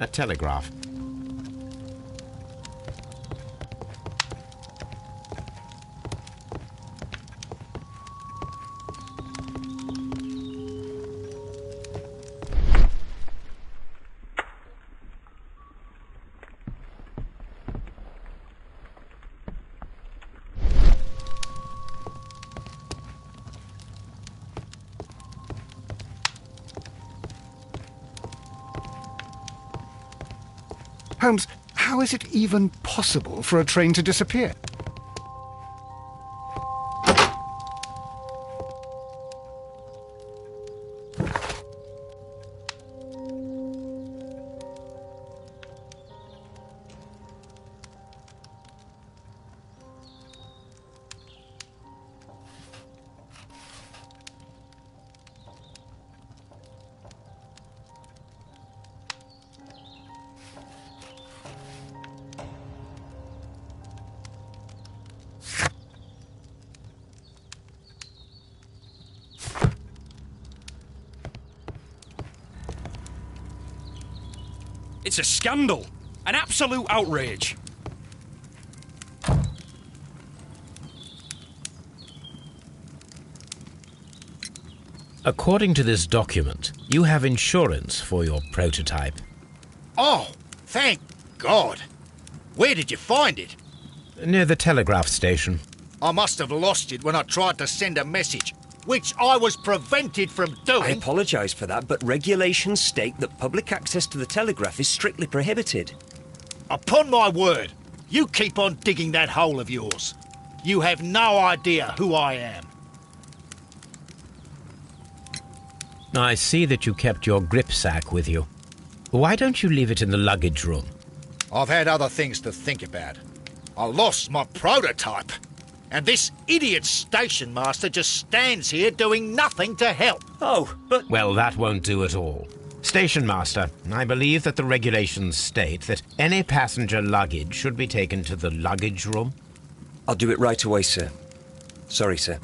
A telegraph. Holmes, how is it even possible for a train to disappear? It's a scandal. An absolute outrage. According to this document, you have insurance for your prototype. Oh, thank God. Where did you find it? Near the telegraph station. I must have lost it when I tried to send a message, which I was prevented from doing. I apologise for that, but regulations state that public access to the telegraph is strictly prohibited. Upon my word, you keep on digging that hole of yours. You have no idea who I am. I see that you kept your grip sack with you. Why don't you leave it in the luggage room? I've had other things to think about. I lost my prototype. And this idiot station master just stands here doing nothing to help. Oh, but... Well, that won't do at all. Station master, I believe that the regulations state that any passenger luggage should be taken to the luggage room. I'll do it right away, sir. Sorry, sir.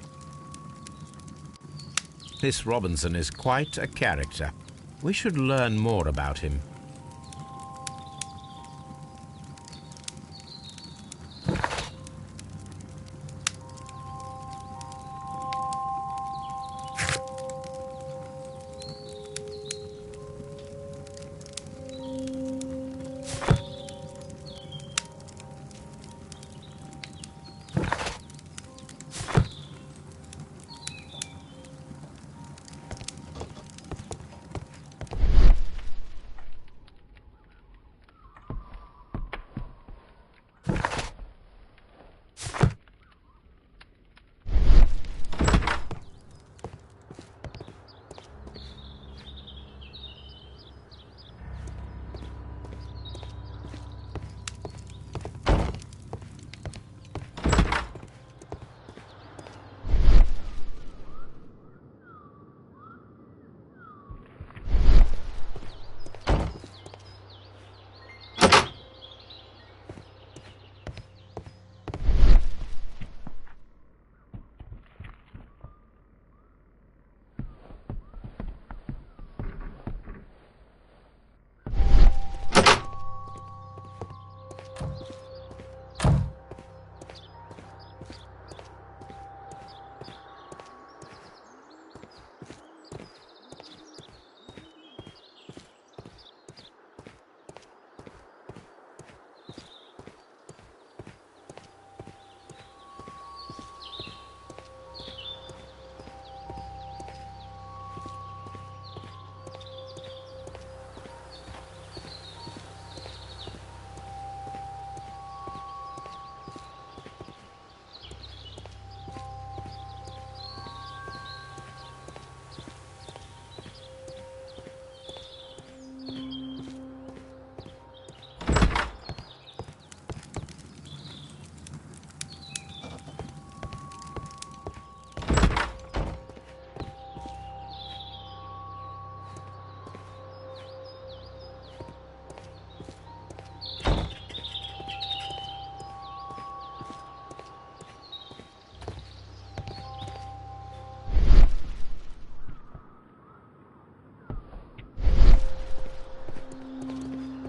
This Robinson is quite a character. We should learn more about him.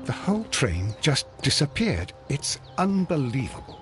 The whole train just disappeared. It's unbelievable.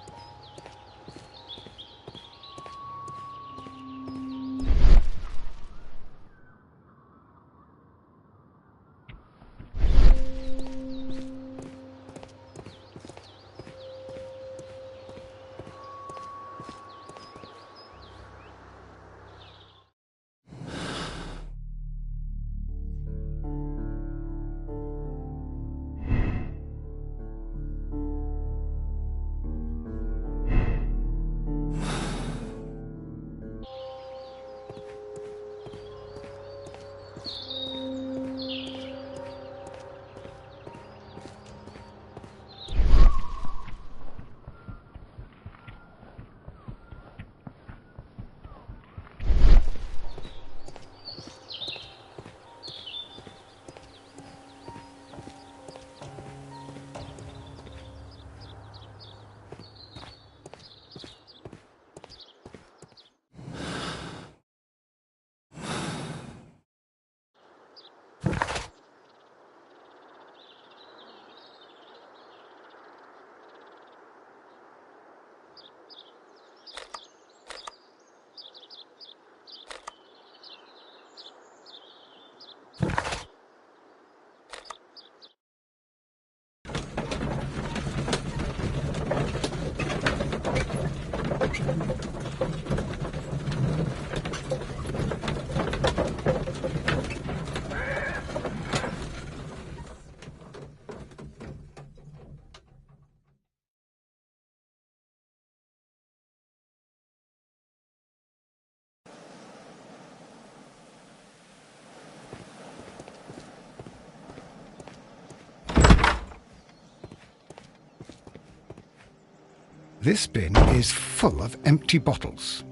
This bin is full of empty bottles.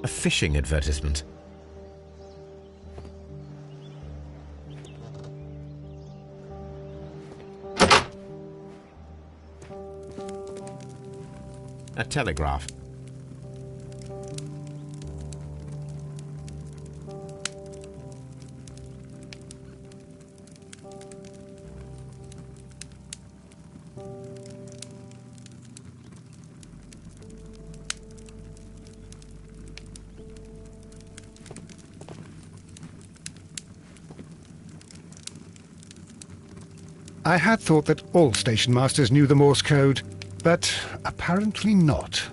A fishing advertisement. A telegraph. I had thought that all station masters knew the Morse code, but apparently not.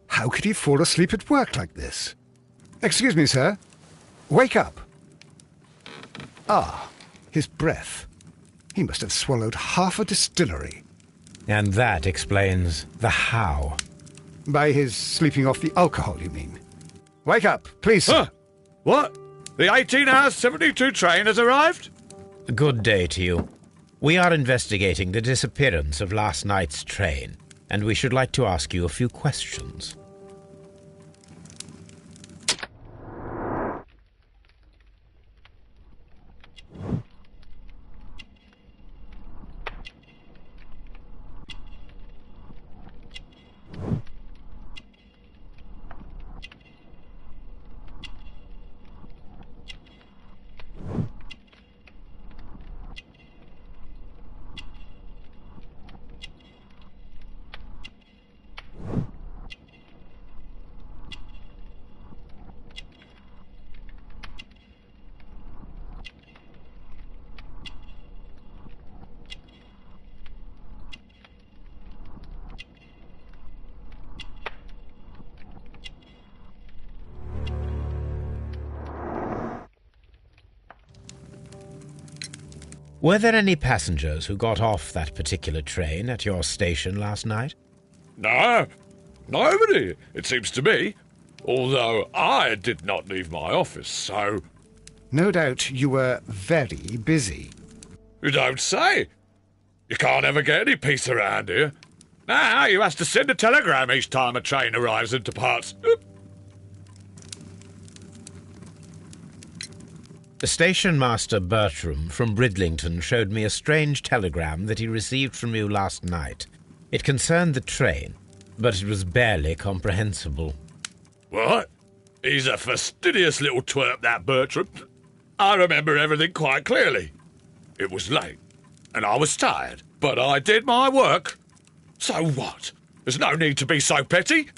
How could he fall asleep at work like this? Excuse me, sir. Wake up. Ah, his breath. He must have swallowed half a distillery. And that explains the how. By his sleeping off the alcohol, you mean? Wake up, please, sir. Huh? What? The 18-hour 72 train has arrived? Good day to you. We are investigating the disappearance of last night's train, and we should like to ask you a few questions. Were there any passengers who got off that particular train at your station last night? No, nobody, it seems to me. Although I did not leave my office, so... No doubt you were very busy. You don't say. You can't ever get any peace around here. Now you have to send a telegram each time a train arrives and departs. The station master Bertram from Bridlington showed me a strange telegram that he received from you last night. It concerned the train, but it was barely comprehensible. What? He's a fastidious little twerp, that Bertram. I remember everything quite clearly. It was late, and I was tired, but I did my work. So what? There's no need to be so petty.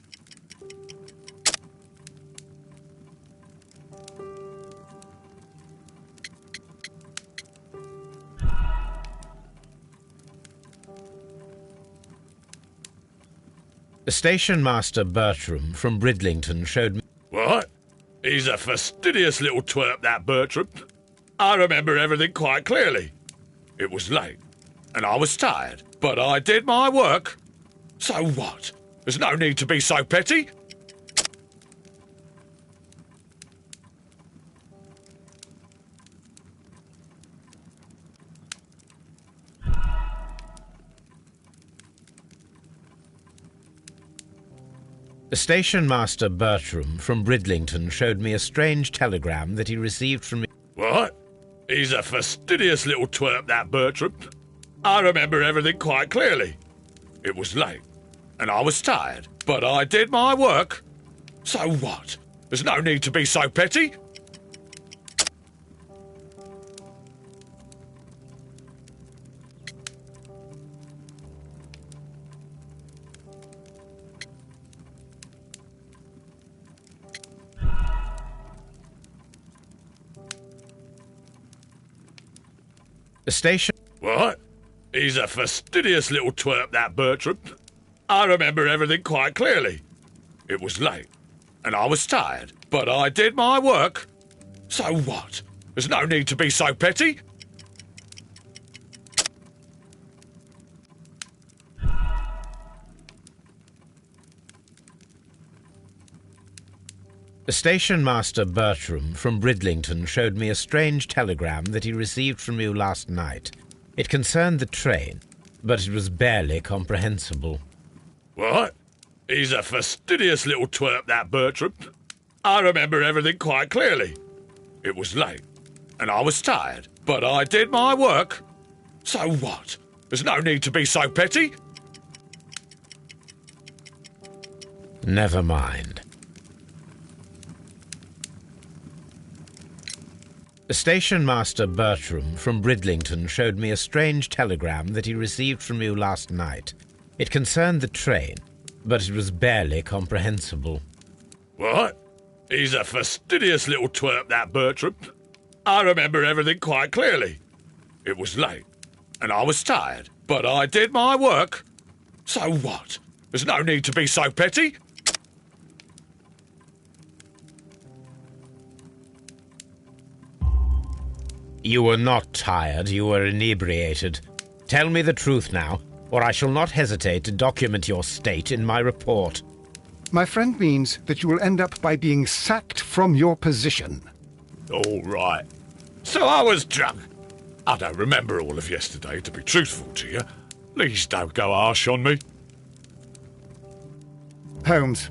The station master Bertram from Bridlington showed me... What? He's a fastidious little twerp, that Bertram. I remember everything quite clearly. It was late, and I was tired, but I did my work. So what? There's no need to be so petty. The station master Bertram from Bridlington showed me a strange telegram that he received from... What? He's a fastidious little twerp, that Bertram. I remember everything quite clearly. It was late, and I was tired, but I did my work. So what? There's no need to be so petty. The station... What? He's a fastidious little twerp, that Bertram. I remember everything quite clearly. It was late, and I was tired, but I did my work. So what? There's no need to be so petty. The station master Bertram from Bridlington showed me a strange telegram that he received from you last night. It concerned the train, but it was barely comprehensible. What? He's a fastidious little twerp, that Bertram. I remember everything quite clearly. It was late, and I was tired, but I did my work. So what? There's no need to be so petty. Never mind. The station master Bertram from Bridlington showed me a strange telegram that he received from you last night. It concerned the train, but it was barely comprehensible. What? He's a fastidious little twerp, that Bertram. I remember everything quite clearly. It was late, and I was tired, but I did my work. So what? There's no need to be so petty. You were not tired, you were inebriated. Tell me the truth now, or I shall not hesitate to document your state in my report. My friend means that you will end up by being sacked from your position. All right. So I was drunk. I don't remember all of yesterday, to be truthful to you. Please don't go harsh on me. Holmes,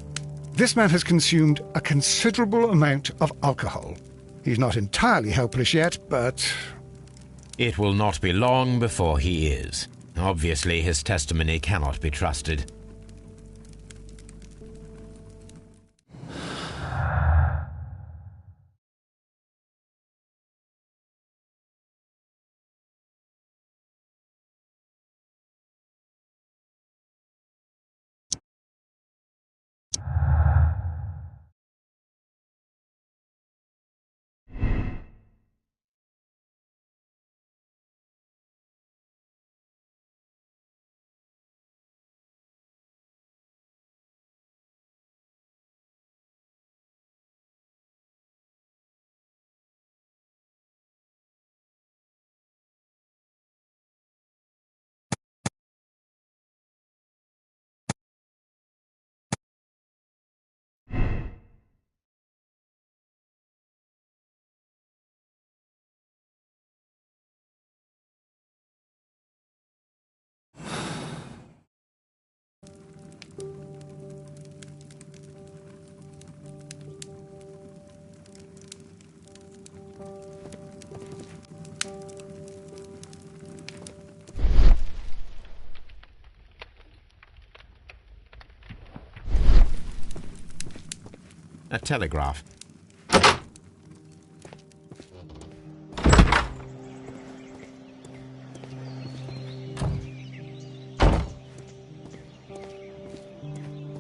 this man has consumed a considerable amount of alcohol. He's not entirely helpless yet, but... It will not be long before he is. Obviously, his testimony cannot be trusted. A telegraph.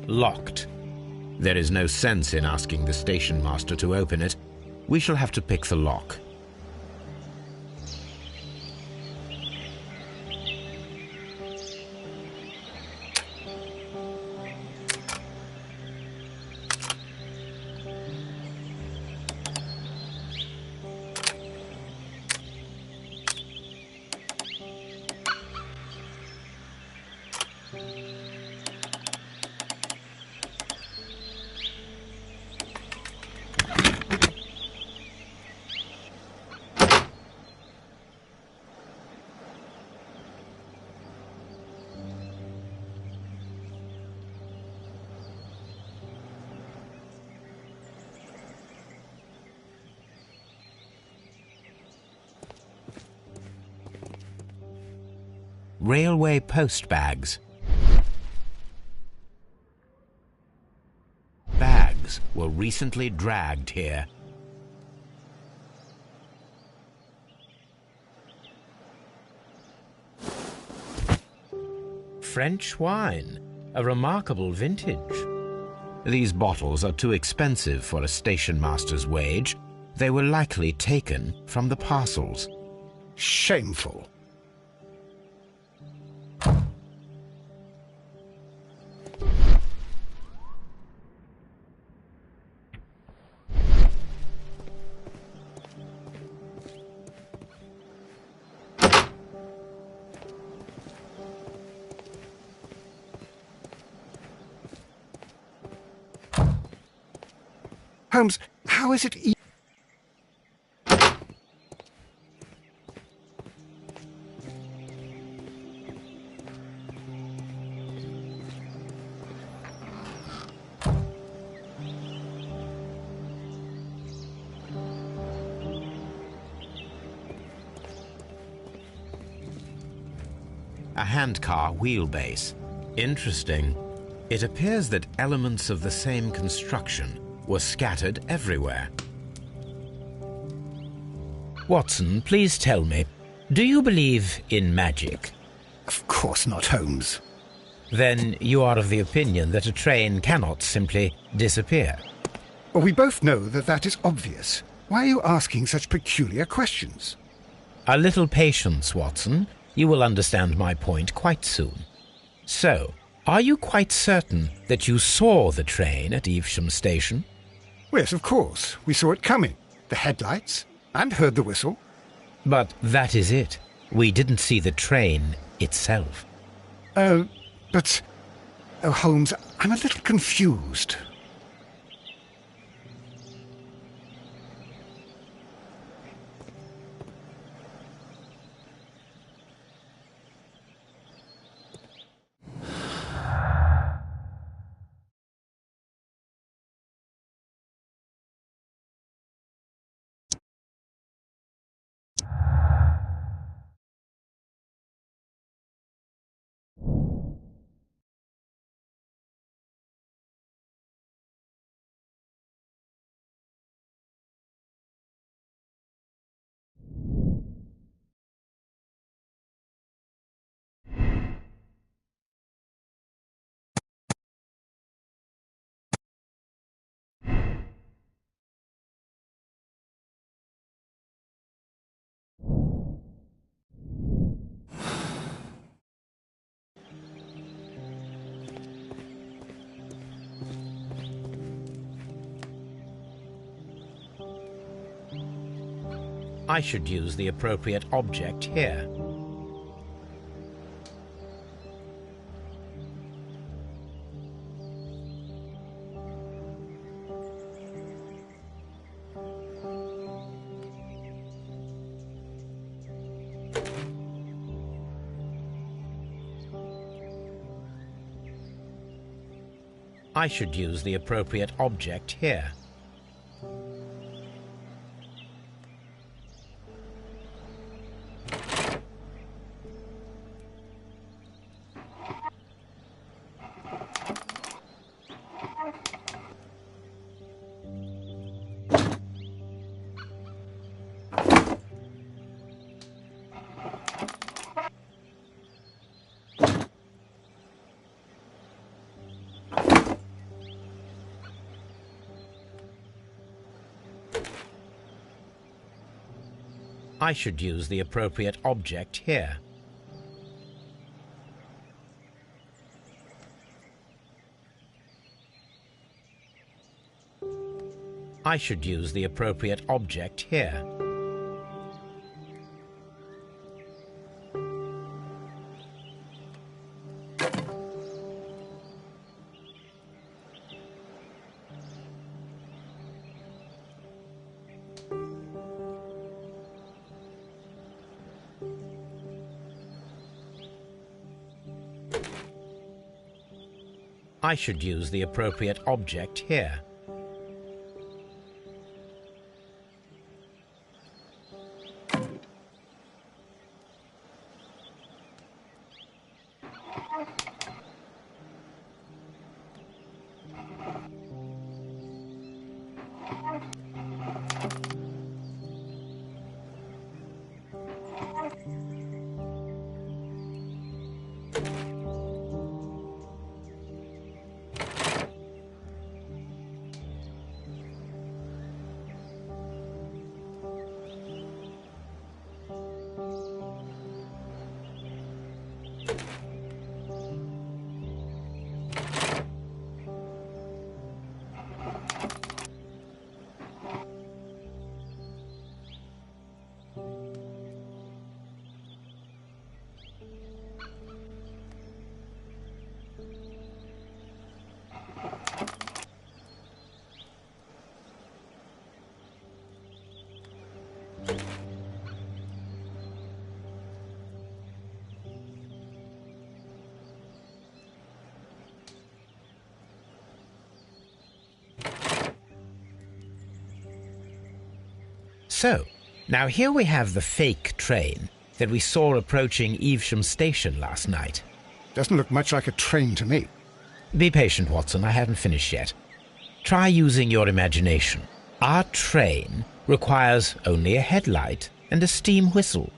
Locked. There is no sense in asking the station master to open it. We shall have to pick the lock. Railway post bags. Bags were recently dragged here. French wine, a remarkable vintage. These bottles are too expensive for a station master's wage. They were likely taken from the parcels. Shameful. Holmes, how is it A handcar wheelbase. Interesting. It appears that elements of the same construction were scattered everywhere. Watson, please tell me, do you believe in magic? Of course not, Holmes. Then you are of the opinion that a train cannot simply disappear. Well, we both know that that is obvious. Why are you asking such peculiar questions? A little patience, Watson. You will understand my point quite soon. So, are you quite certain that you saw the train at Evesham Station? Yes, of course. We saw it coming. The headlights, and heard the whistle. But that is it. We didn't see the train itself. But... Oh, Holmes, I'm a little confused. I should use the appropriate object here. I should use the appropriate object here. I should use the appropriate object here. I should use the appropriate object here. I should use the appropriate object here. So, now here we have the fake train that we saw approaching Evesham Station last night. Doesn't look much like a train to me. Be patient, Watson, I haven't finished yet. Try using your imagination. Our train requires only a headlight and a steam whistle.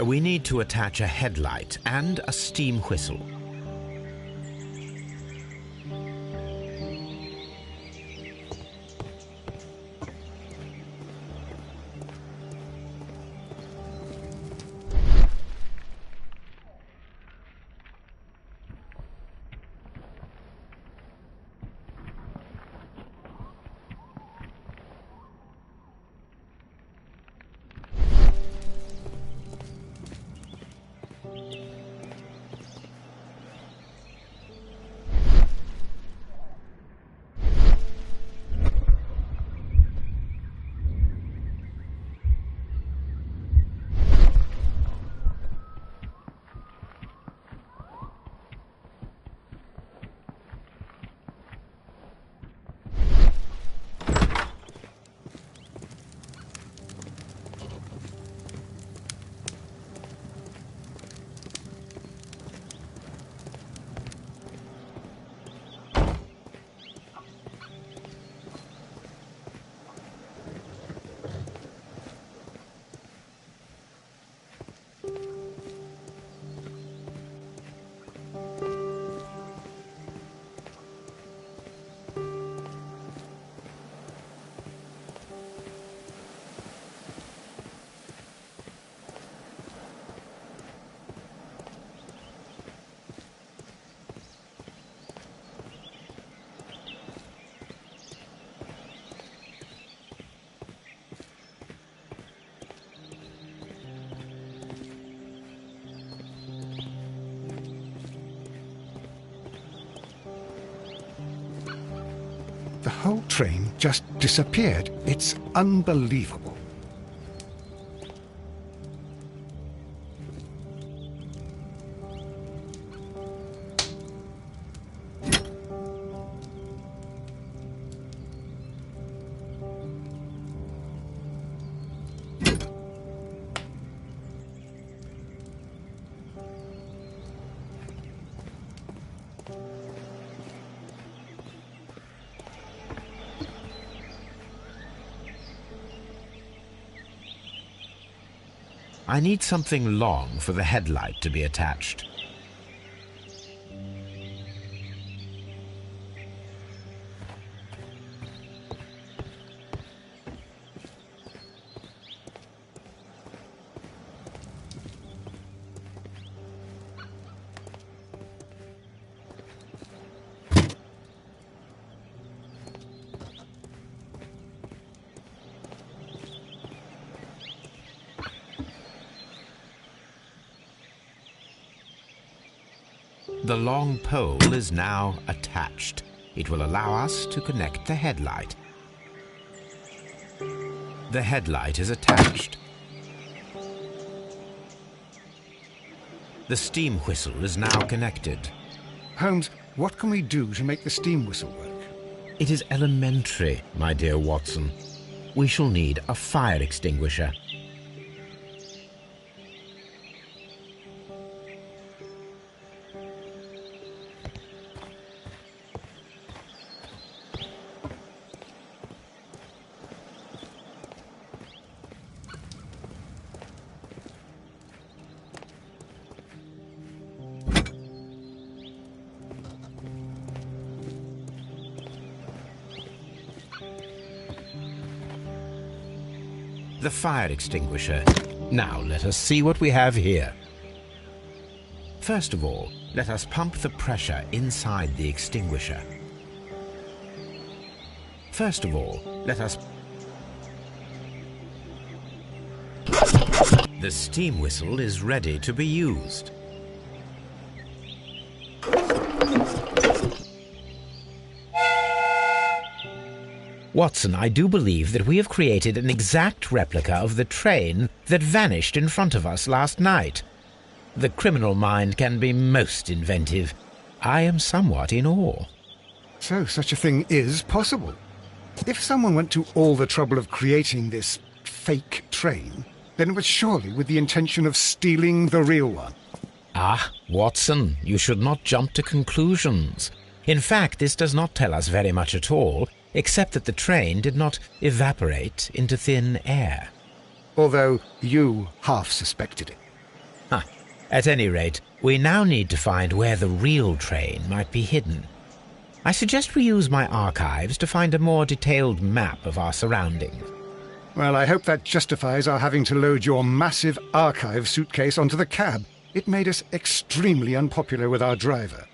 We need to attach a headlight and a steam whistle. The whole train just disappeared. It's unbelievable. I need something long for the headlight to be attached. The long pole is now attached. It will allow us to connect the headlight. The headlight is attached. The steam whistle is now connected. Holmes, what can we do to make the steam whistle work? It is elementary, my dear Watson. We shall need a fire extinguisher. The fire extinguisher. Now let us see what we have here. First of all, let us pump the pressure inside the extinguisher. First of all, let us... The steam whistle is ready to be used. Watson, I do believe that we have created an exact replica of the train that vanished in front of us last night. The criminal mind can be most inventive. I am somewhat in awe. So such a thing is possible. If someone went to all the trouble of creating this fake train, then it was surely with the intention of stealing the real one. Ah, Watson, you should not jump to conclusions. In fact, this does not tell us very much at all, except that the train did not evaporate into thin air. Although you half suspected it. At any rate, we now need to find where the real train might be hidden. I suggest we use my archives to find a more detailed map of our surroundings. Well, I hope that justifies our having to load your massive archive suitcase onto the cab. It made us extremely unpopular with our driver.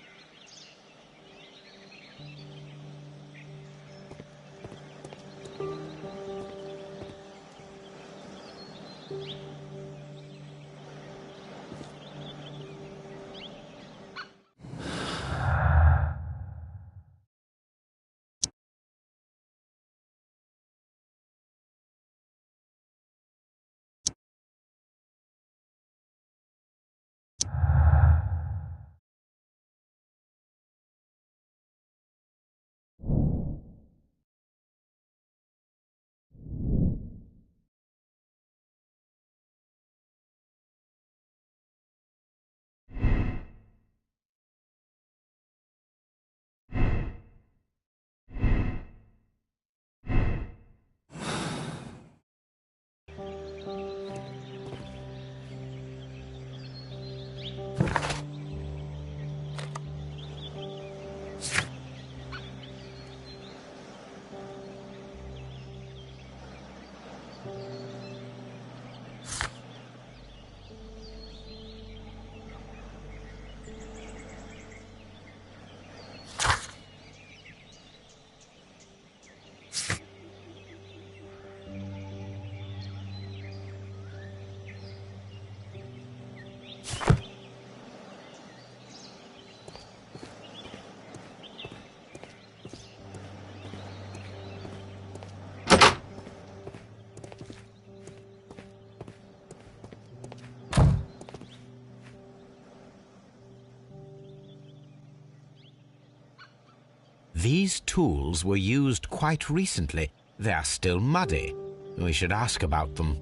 These tools were used quite recently. They are still muddy. We should ask about them.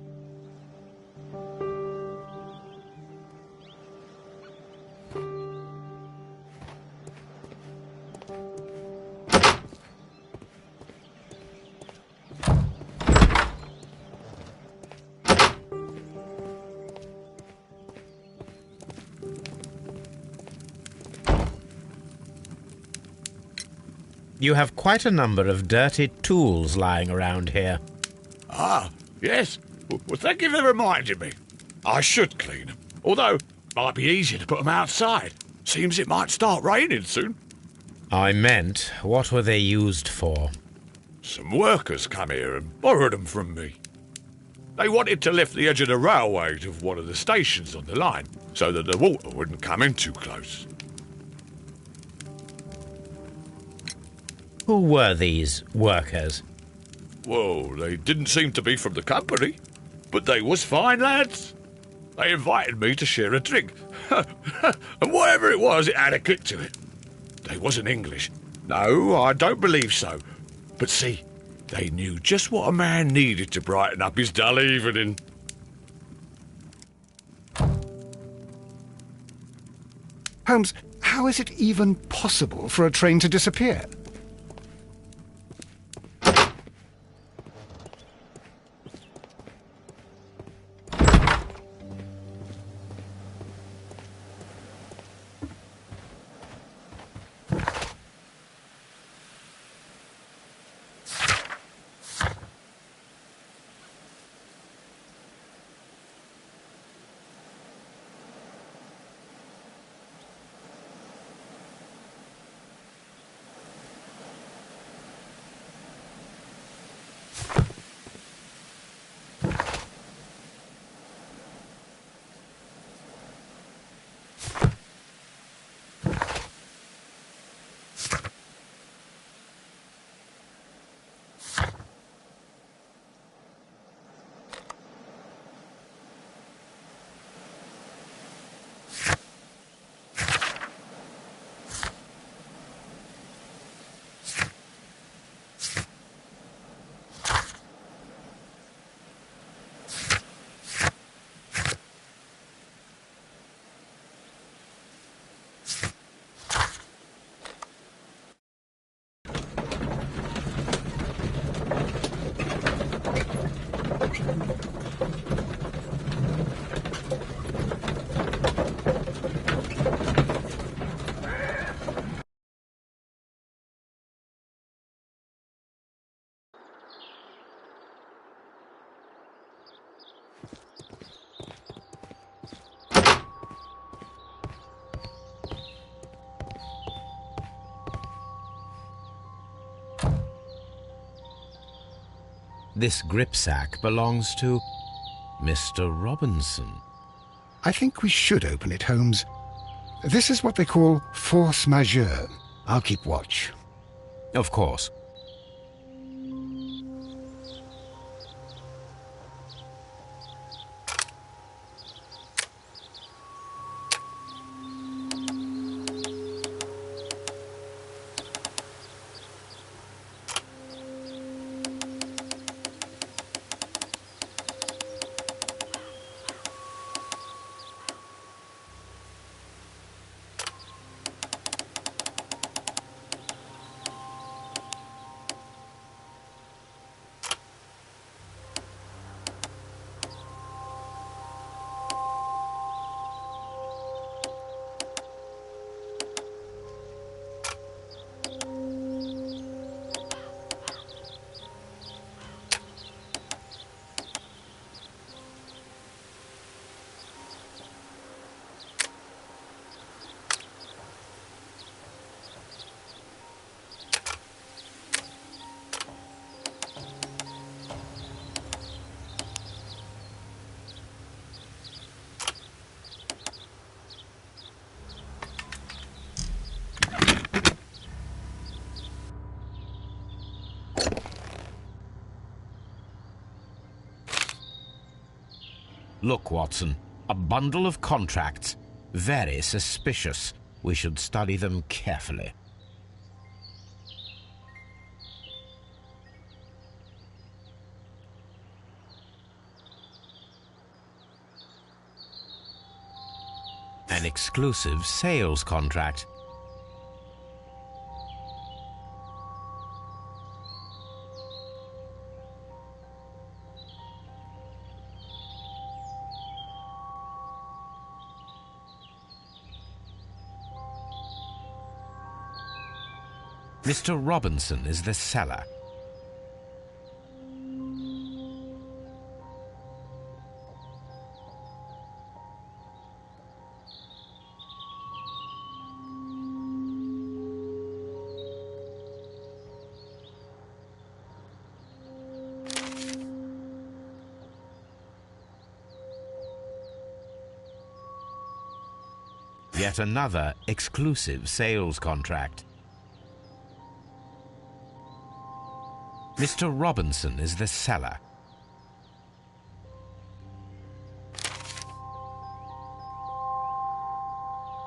You have quite a number of dirty tools lying around here. Ah, yes. Well, thank you for reminding me. I should clean them. Although, it might be easier to put them outside. Seems it might start raining soon. I meant, what were they used for? Some workers come here and borrowed them from me. They wanted to lift the edge of the railway to one of the stations on the line, so that the water wouldn't come in too close. Who were these workers? Well, they didn't seem to be from the company, but they was fine lads. They invited me to share a drink, and whatever it was, it had a kick to it. They wasn't English. No, I don't believe so. But see, they knew just what a man needed to brighten up his dull evening. Holmes, how is it even possible for a train to disappear? This gripsack belongs to Mr. Robinson. I think we should open it, Holmes. This is what they call force majeure. I'll keep watch. Of course. Look, Watson, a bundle of contracts. Very suspicious. We should study them carefully. An exclusive sales contract. Mr. Robinson is the seller. Yet another exclusive sales contract. Mr. Robinson is the seller.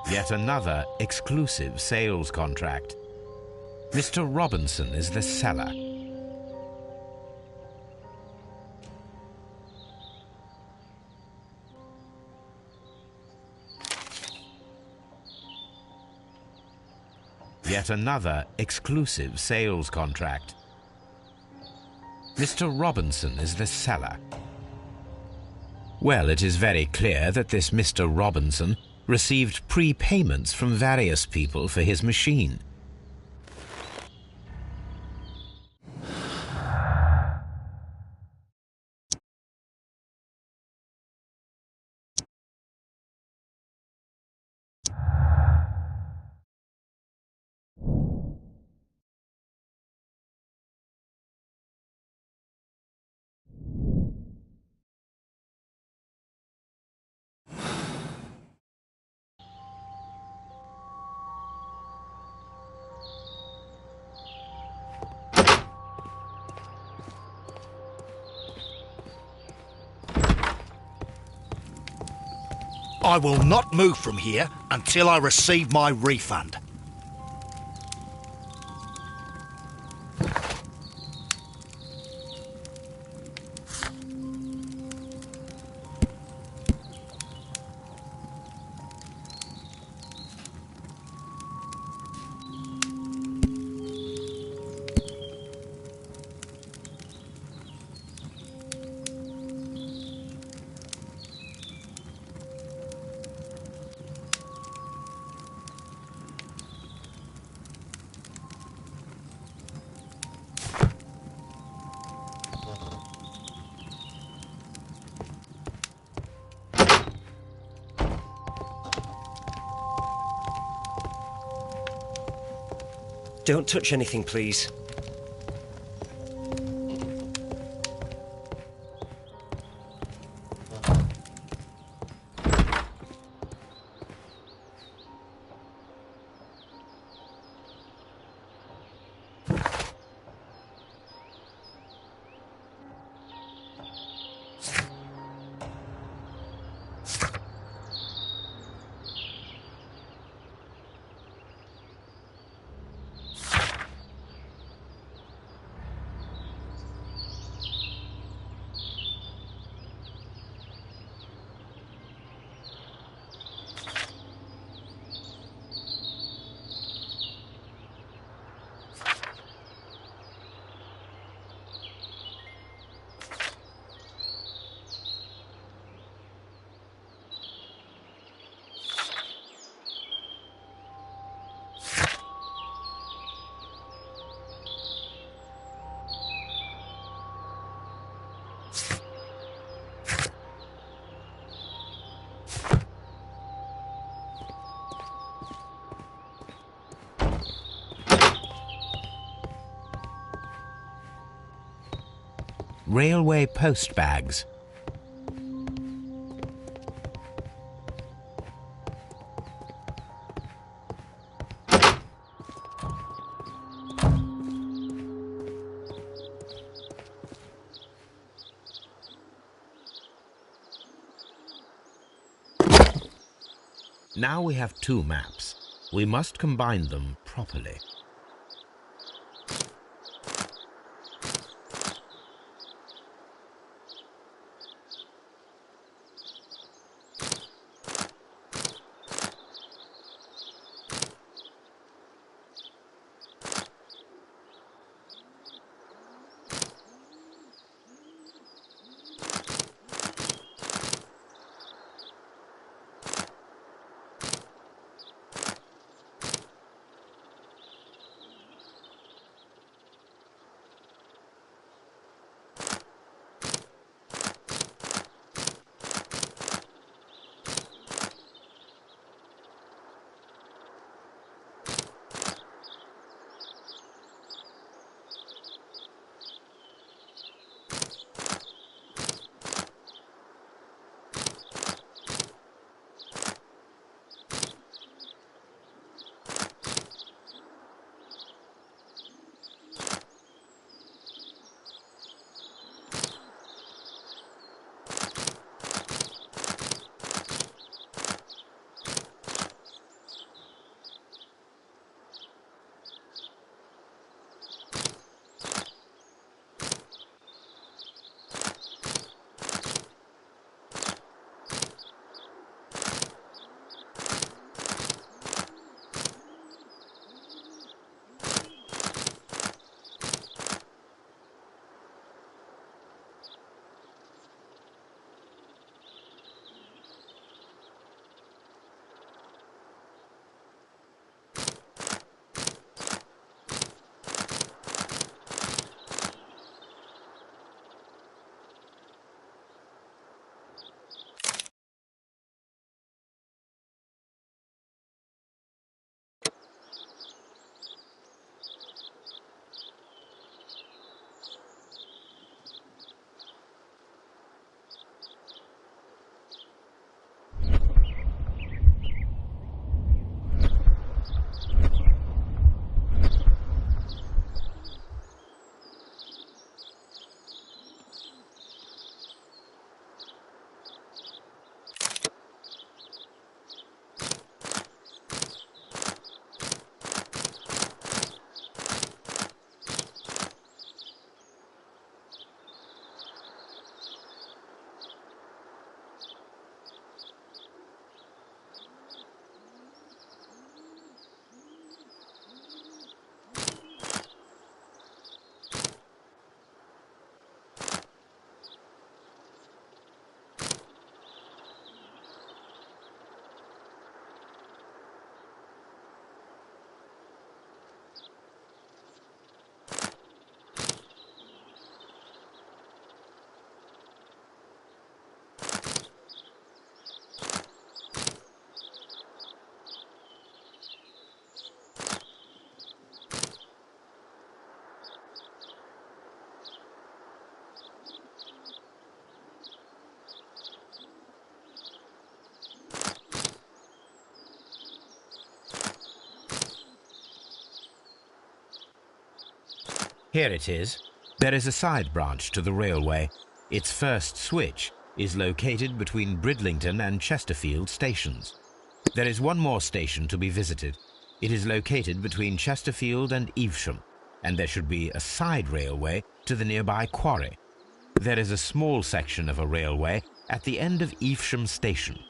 Yet another exclusive sales contract. Mr. Robinson is the seller. Yet another exclusive sales contract. Mr. Robinson is the seller. Well, it is very clear that this Mr. Robinson received prepayments from various people for his machine. I will not move from here until I receive my refund. Don't touch anything, please. Railway post bags. Now we have two maps. We must combine them properly. Here it is. There is a side branch to the railway. Its first switch is located between Bridlington and Chesterfield stations. There is one more station to be visited. It is located between Chesterfield and Evesham, and there should be a side railway to the nearby quarry. There is a small section of a railway at the end of Evesham station.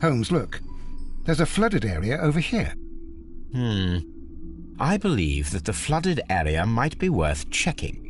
Holmes, look. There's a flooded area over here. I believe that the flooded area might be worth checking.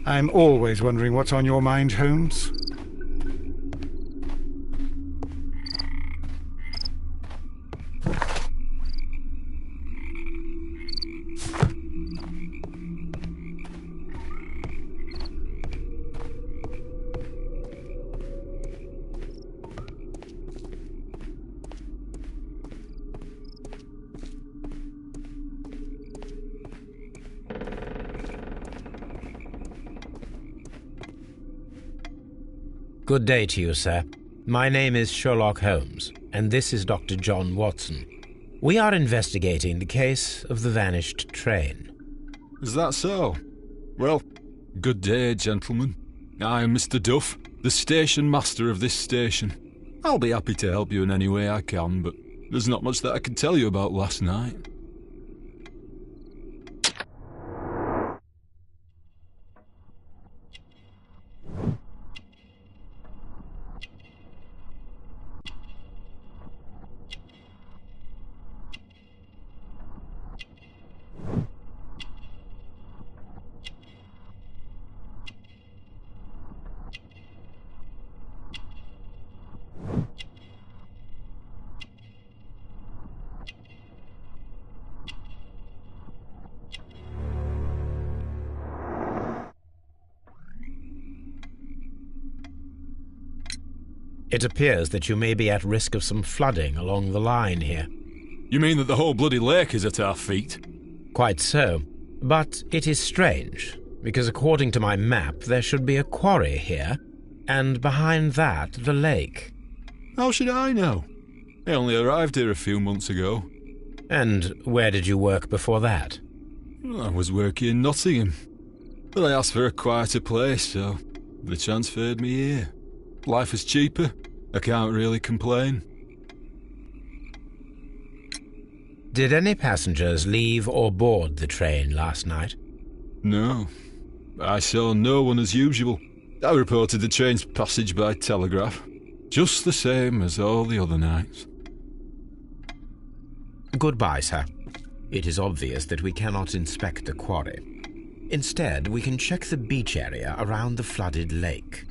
I'm always wondering what's on your mind, Holmes. Good day to you, sir. My name is Sherlock Holmes, and this is Dr. John Watson. We are investigating the case of the vanished train. Is that so? Well, good day, gentlemen. I am Mr. Duff, the station master of this station. I'll be happy to help you in any way I can, but there's not much that I can tell you about last night. It appears that you may be at risk of some flooding along the line here. You mean that the whole bloody lake is at our feet? Quite so. But it is strange, because according to my map, there should be a quarry here, and behind that, the lake. How should I know? I only arrived here a few months ago. And where did you work before that? I was working in Nottingham, but I asked for a quieter place, so they transferred me here. Life is cheaper. I can't really complain. Did any passengers leave or board the train last night? No. I saw no one as usual. I reported the train's passage by telegraph, just the same as all the other nights. Goodbye, sir. It is obvious that we cannot inspect the quarry. Instead, we can check the beach area around the flooded lake.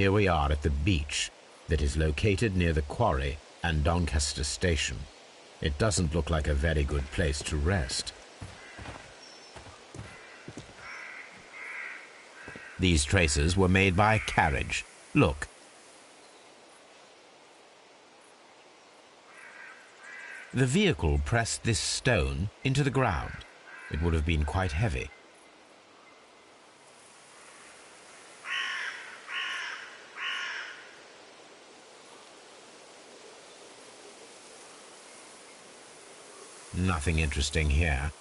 Here we are at the beach that is located near the quarry and Doncaster Station. It doesn't look like a very good place to rest. These traces were made by a carriage. Look. The vehicle pressed this stone into the ground. It would have been quite heavy. Nothing interesting here.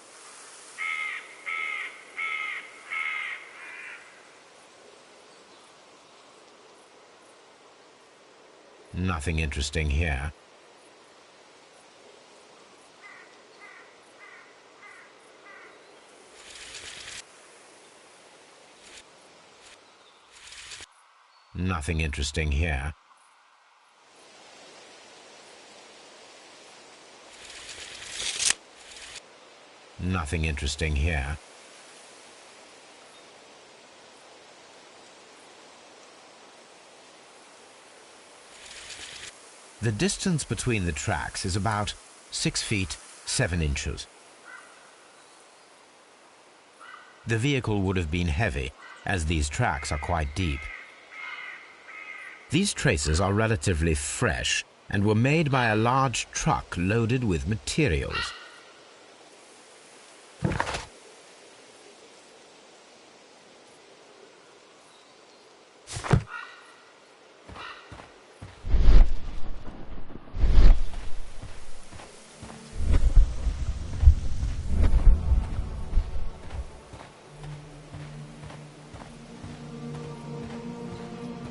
Nothing interesting here. Nothing interesting here. Nothing interesting here. The distance between the tracks is about 6 feet 7 inches. The vehicle would have been heavy, as these tracks are quite deep. These traces are relatively fresh and were made by a large truck loaded with materials.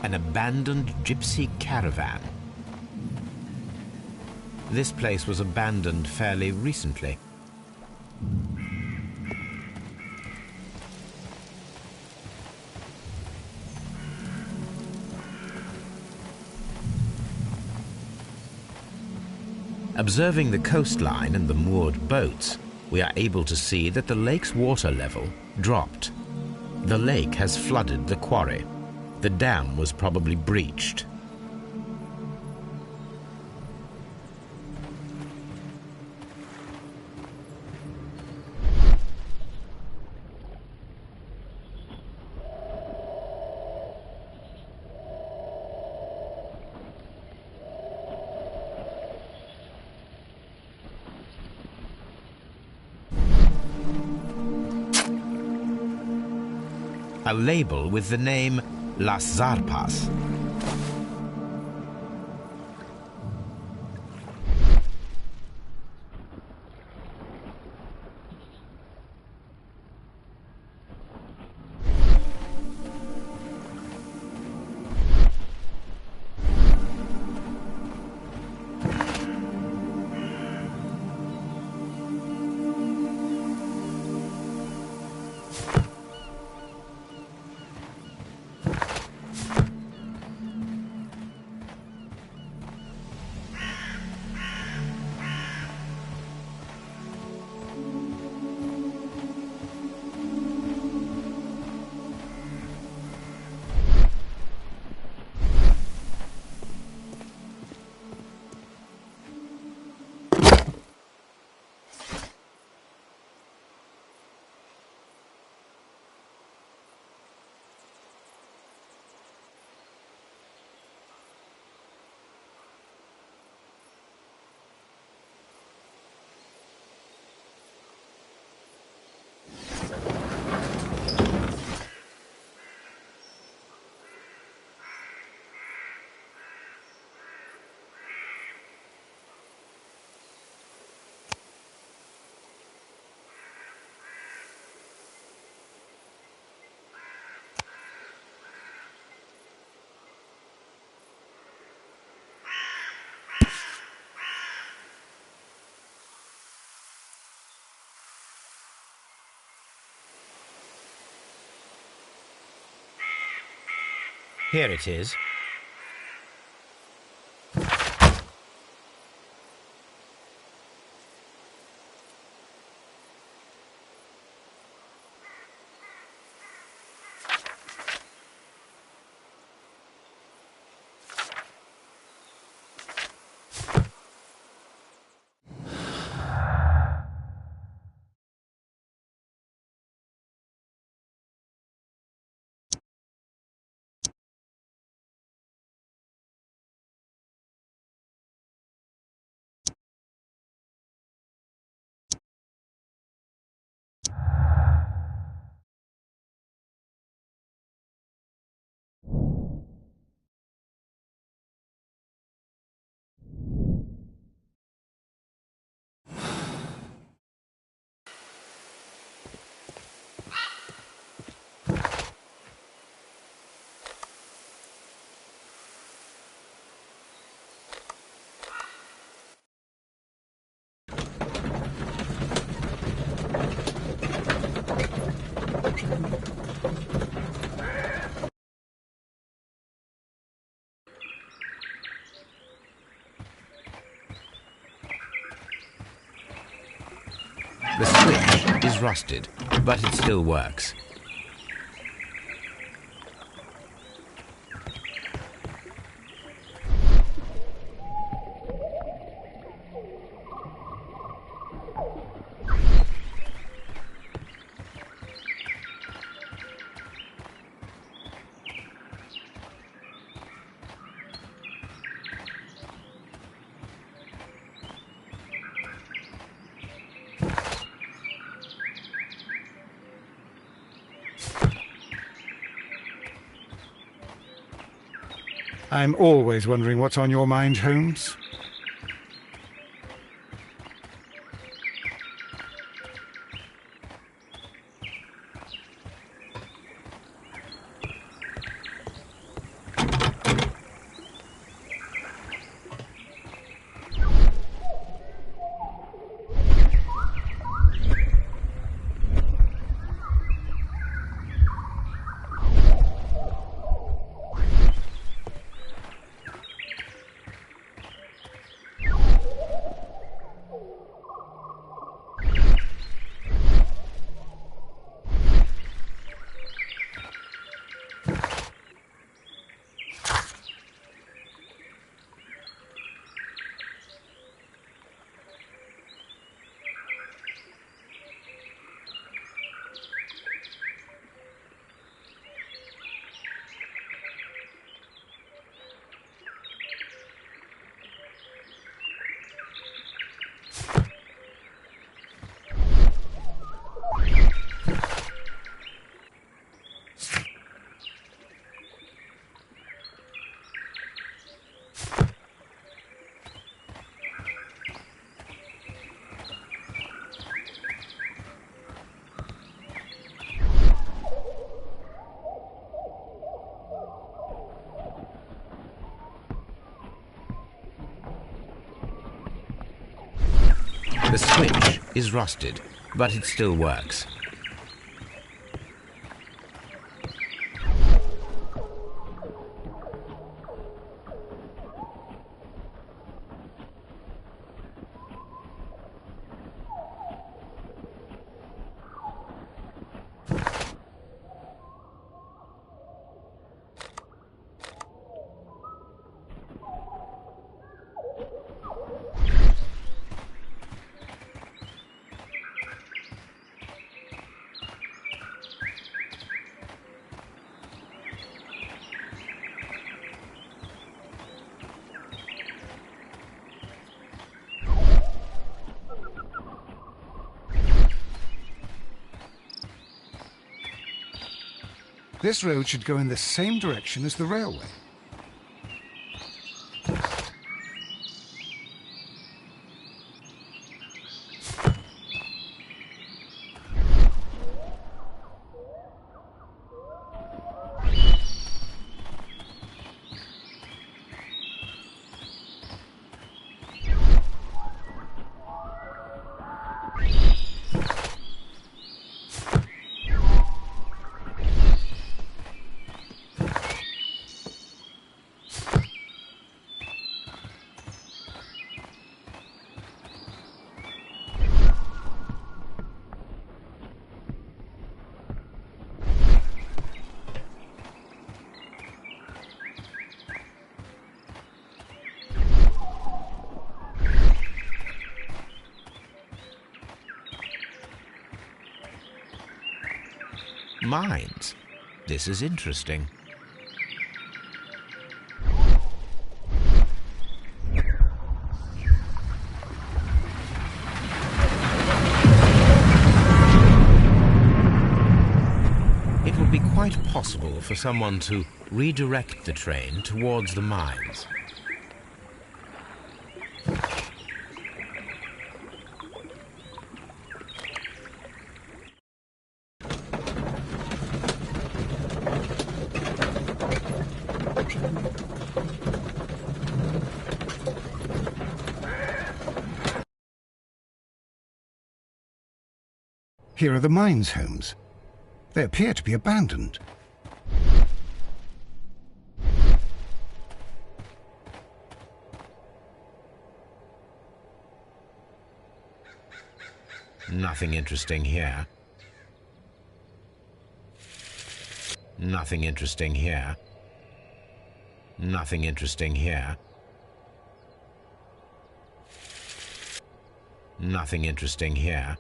An abandoned gypsy caravan. This place was abandoned fairly recently. Observing the coastline and the moored boats, we are able to see that the lake's water level dropped. The lake has flooded the quarry. The dam was probably breached. A label with the name Las Zarpas. Here it is. The switch is rusted, but it still works. I'm always wondering what's on your mind, Holmes. The switch is rusted, but it still works. This road should go in the same direction as the railway. Mines. This is interesting. It would be quite possible for someone to redirect the train towards the mines. Here are the mines, Holmes. They appear to be abandoned. Nothing interesting here. Nothing interesting here. Nothing interesting here. Nothing interesting here.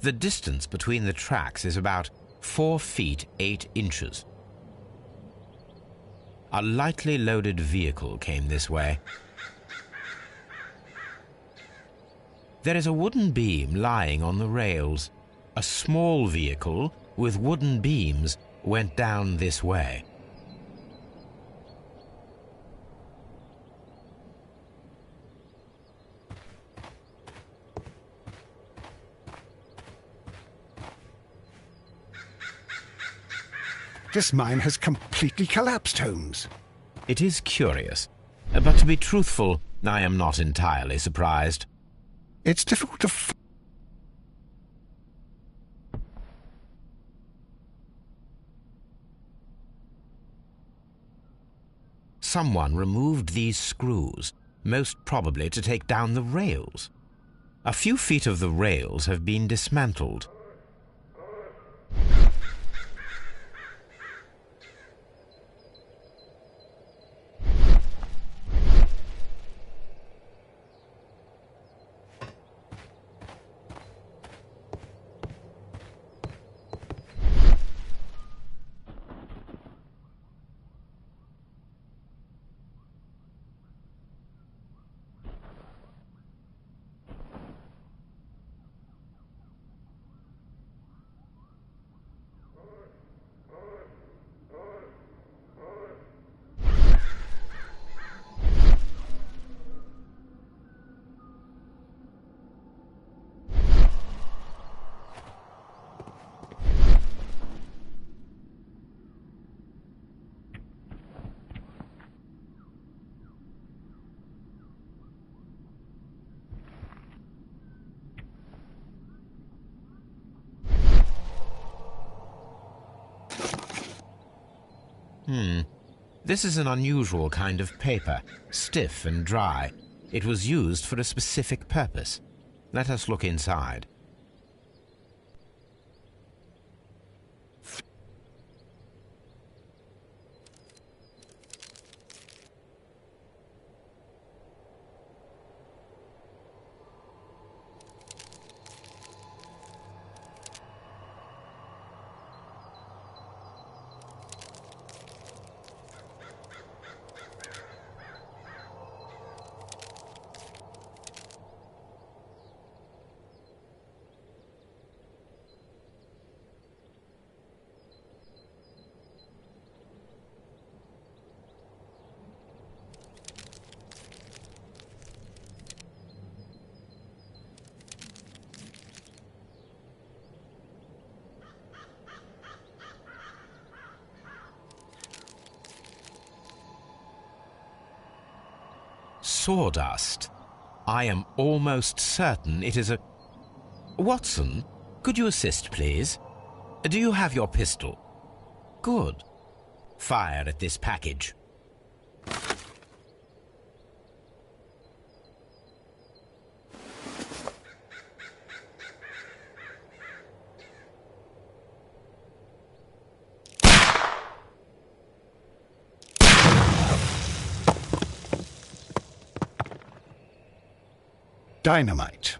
The distance between the tracks is about 4 feet 8 inches. A lightly loaded vehicle came this way. There is a wooden beam lying on the rails. A small vehicle with wooden beams went down this way. This mine has completely collapsed, Holmes. It is curious, but to be truthful, I am not entirely surprised. It's difficult to Someone removed these screws, most probably to take down the rails. A few feet of the rails have been dismantled. This is an unusual kind of paper, stiff and dry. It was used for a specific purpose. Let us look inside. Sawdust. I am almost certain it is a... Watson, could you assist, please? Do you have your pistol? Good. Fire at this package. Dynamite.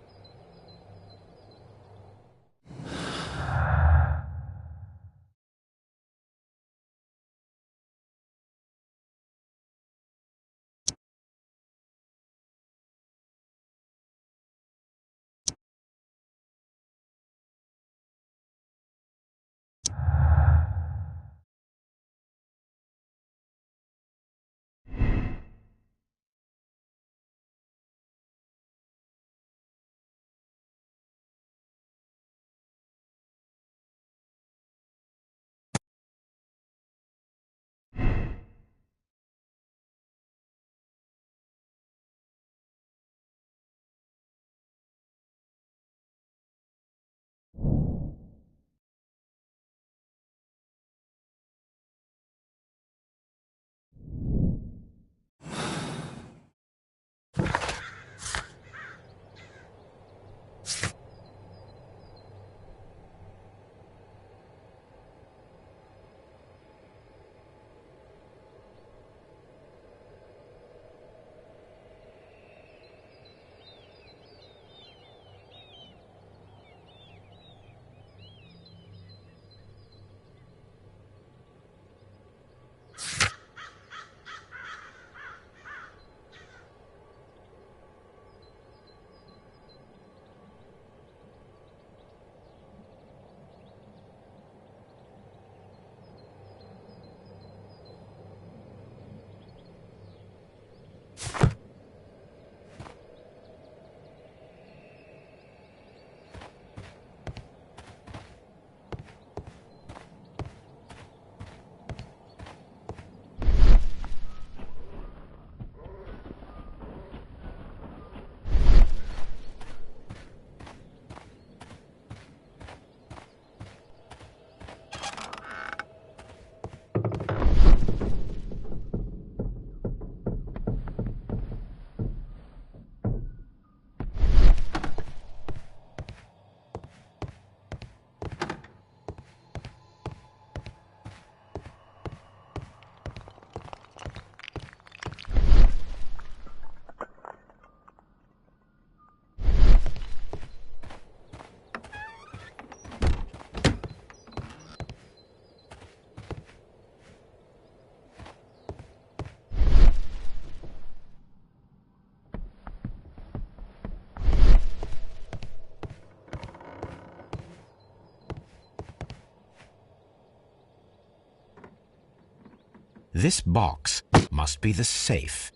This box must be the safe.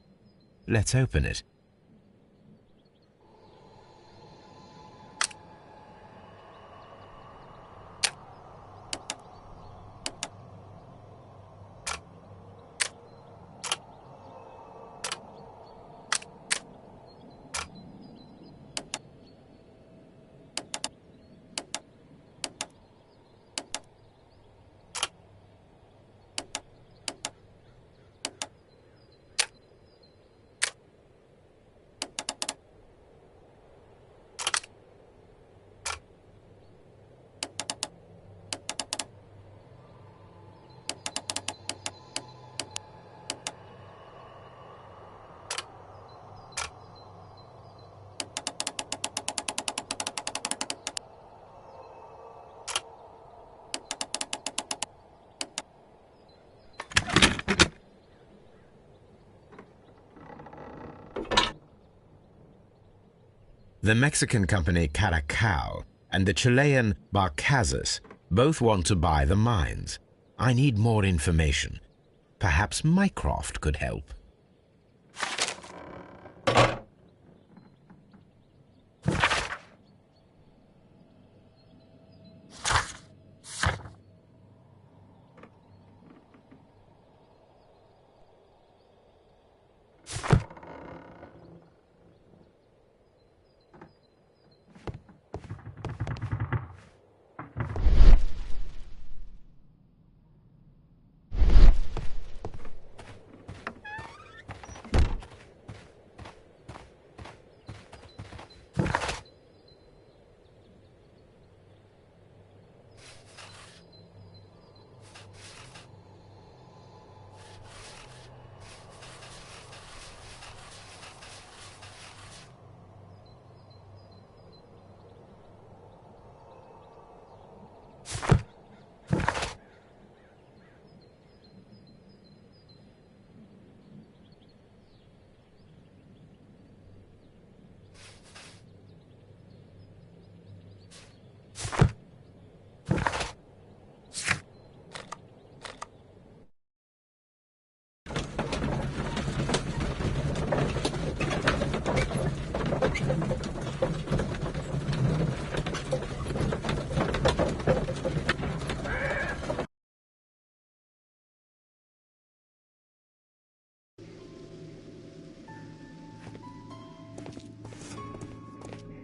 Let's open it. The Mexican company Caracal and the Chilean Barcazas both want to buy the mines. I need more information. Perhaps Mycroft could help.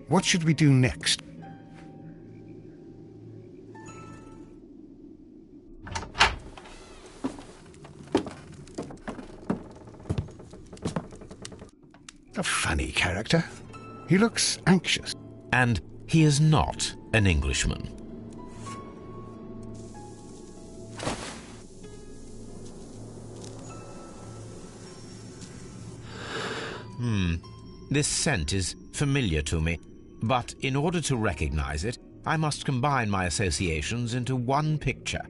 What should we do next? A funny character. He looks anxious. And he is not an Englishman. This scent is familiar to me, but in order to recognize it, I must combine my associations into one picture.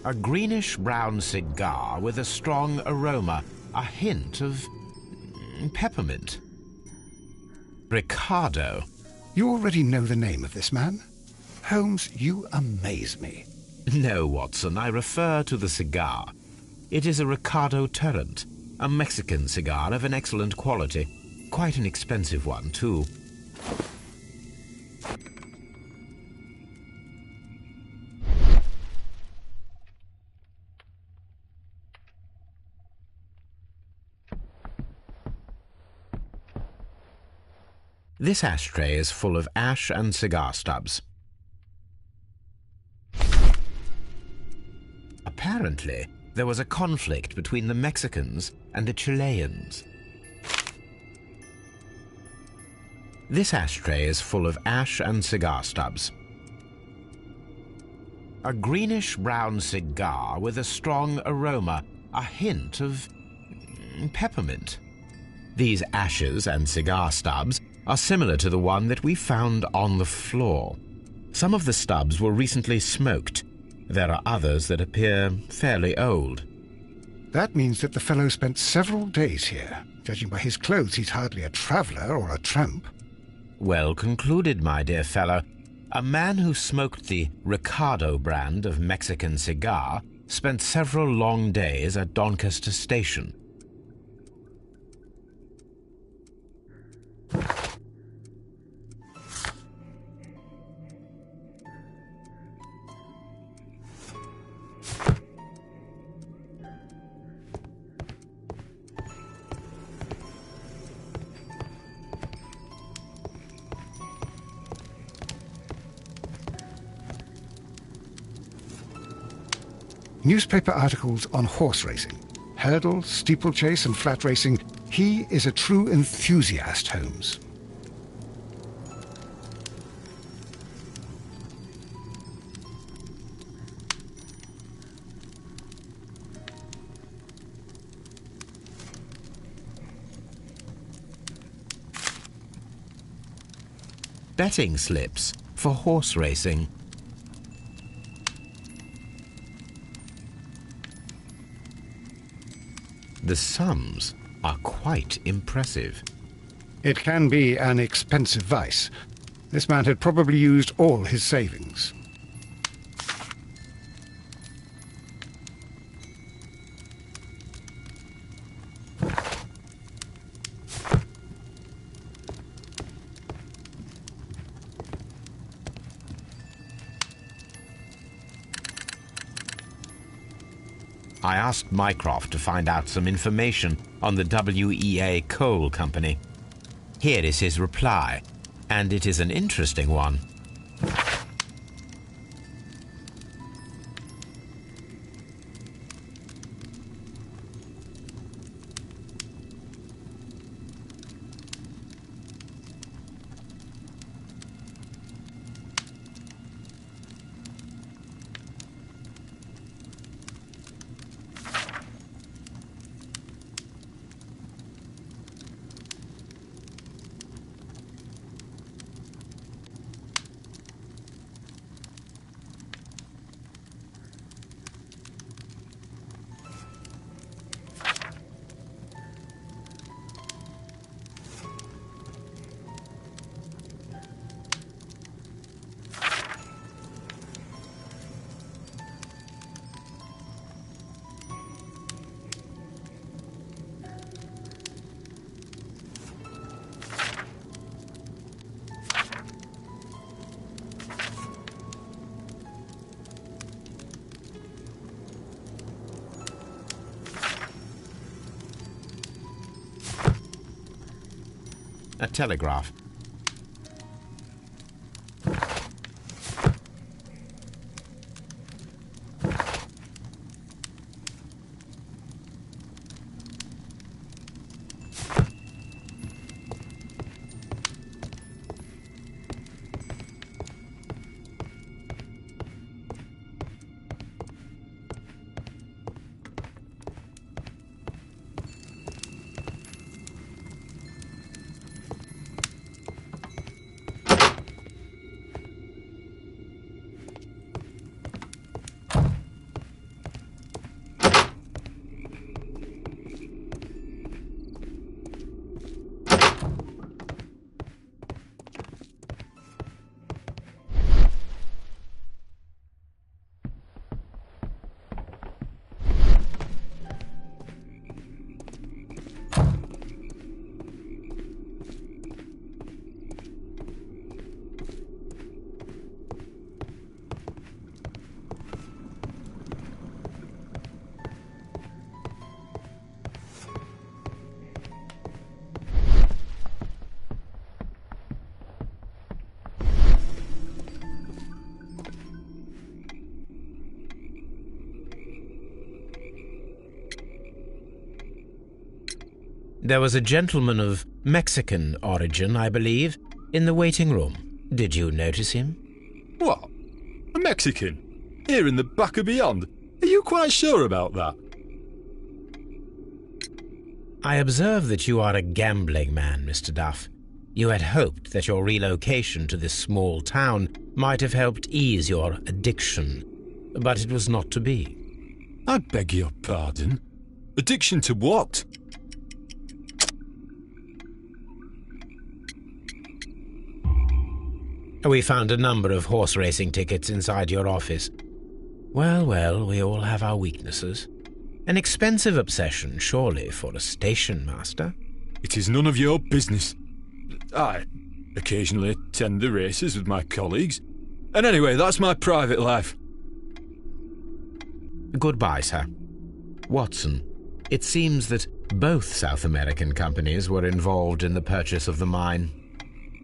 A greenish-brown cigar with a strong aroma, a hint of peppermint. Ricardo. You already know the name of this man? Holmes, you amaze me. No, Watson, I refer to the cigar. It is a Ricardo Turrent, a Mexican cigar of an excellent quality. Quite an expensive one, too. This ashtray is full of ash and cigar stubs. Apparently, there was a conflict between the Mexicans and the Chileans. This ashtray is full of ash and cigar stubs. A greenish-brown cigar with a strong aroma, a hint of peppermint. These ashes and cigar stubs are similar to the one that we found on the floor. Some of the stubs were recently smoked. There are others that appear fairly old. That means that the fellow spent several days here. Judging by his clothes, he's hardly a traveller or a tramp. Well concluded, my dear fellow. A man who smoked the Ricardo brand of Mexican cigar spent several long days at Doncaster Station. Newspaper articles on horse racing, hurdle, steeplechase and flat racing. He is a true enthusiast, Holmes. Betting slips for horse racing. The sums are quite impressive. It can be an expensive vice. This man had probably used all his savings. I asked Mycroft to find out some information on the WEA Coal Company. Here is his reply, and it is an interesting one. A telegraph. There was a gentleman of Mexican origin, I believe, in the waiting room. Did you notice him? What? A Mexican? Here in the back of beyond? Are you quite sure about that? I observe that you are a gambling man, Mr. Duff. You had hoped that your relocation to this small town might have helped ease your addiction, but it was not to be. I beg your pardon? Addiction to what? We found a number of horse racing tickets inside your office. Well, we all have our weaknesses. An expensive obsession, surely, for a station master. It is none of your business. I occasionally attend the races with my colleagues. And anyway, that's my private life. Goodbye, sir. Watson, it seems that both South American companies were involved in the purchase of the mine.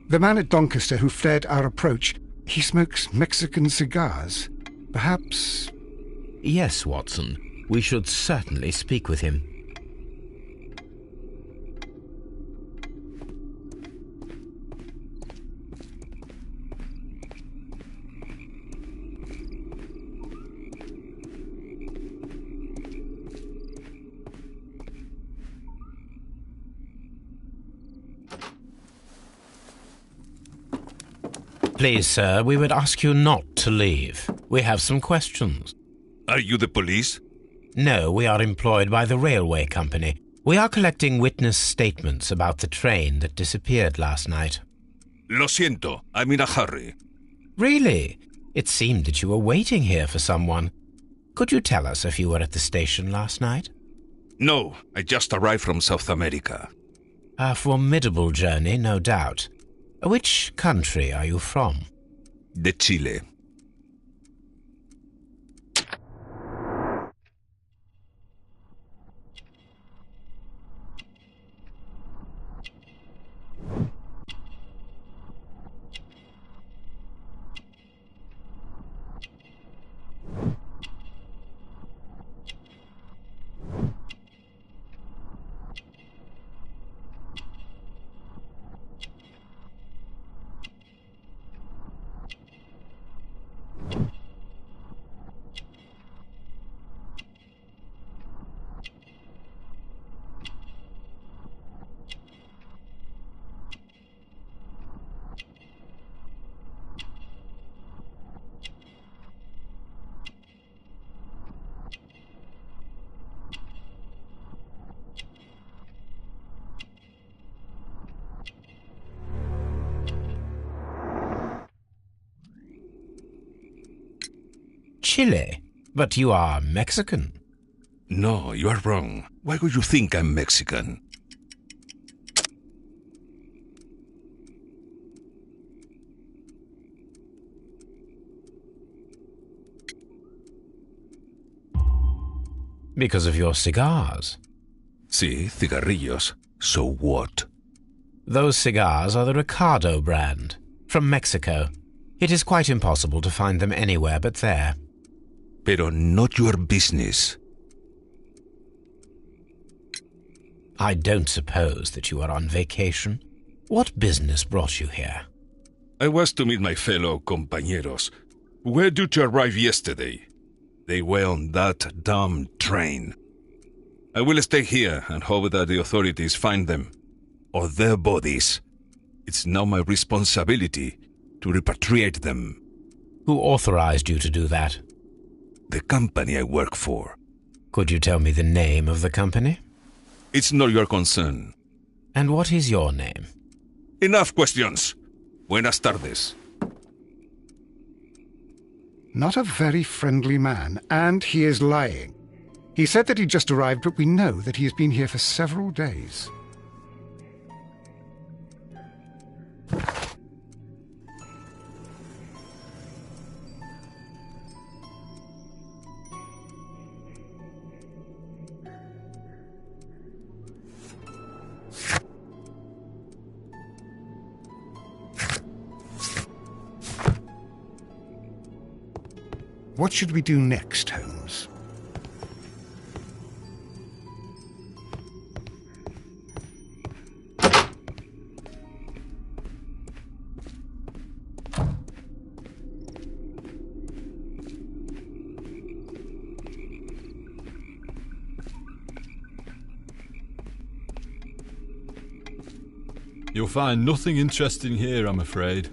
The man at Doncaster who flared our approach, he smokes Mexican cigars. Perhaps... Yes, Watson. We should certainly speak with him. Please, sir, we would ask you not to leave. We have some questions. Are you the police? No, we are employed by the railway company. We are collecting witness statements about the train that disappeared last night. Lo siento, I'm in a hurry. Really? It seemed that you were waiting here for someone. Could you tell us if you were at the station last night? No, I just arrived from South America. A formidable journey, no doubt. Which country are you from? De Chile. Chile? But you are Mexican. No, you are wrong. Why would you think I'm Mexican? Because of your cigars. Sí, cigarrillos. So what? Those cigars are the Ricardo brand, from Mexico. It is quite impossible to find them anywhere but there. Pero not your business. I don't suppose that you are on vacation. What business brought you here? I was to meet my fellow compañeros, who were due to arrive yesterday. They were on that damn train. I will stay here and hope that the authorities find them, or their bodies. It's now my responsibility to repatriate them. Who authorized you to do that? The company I work for. Could you tell me the name of the company? It's not your concern. And what is your name? Enough questions. Buenas tardes. Not a very friendly man, and he is lying. He said that he just arrived, but we know that he has been here for several days. What should we do next, Holmes? You'll find nothing interesting here, I'm afraid.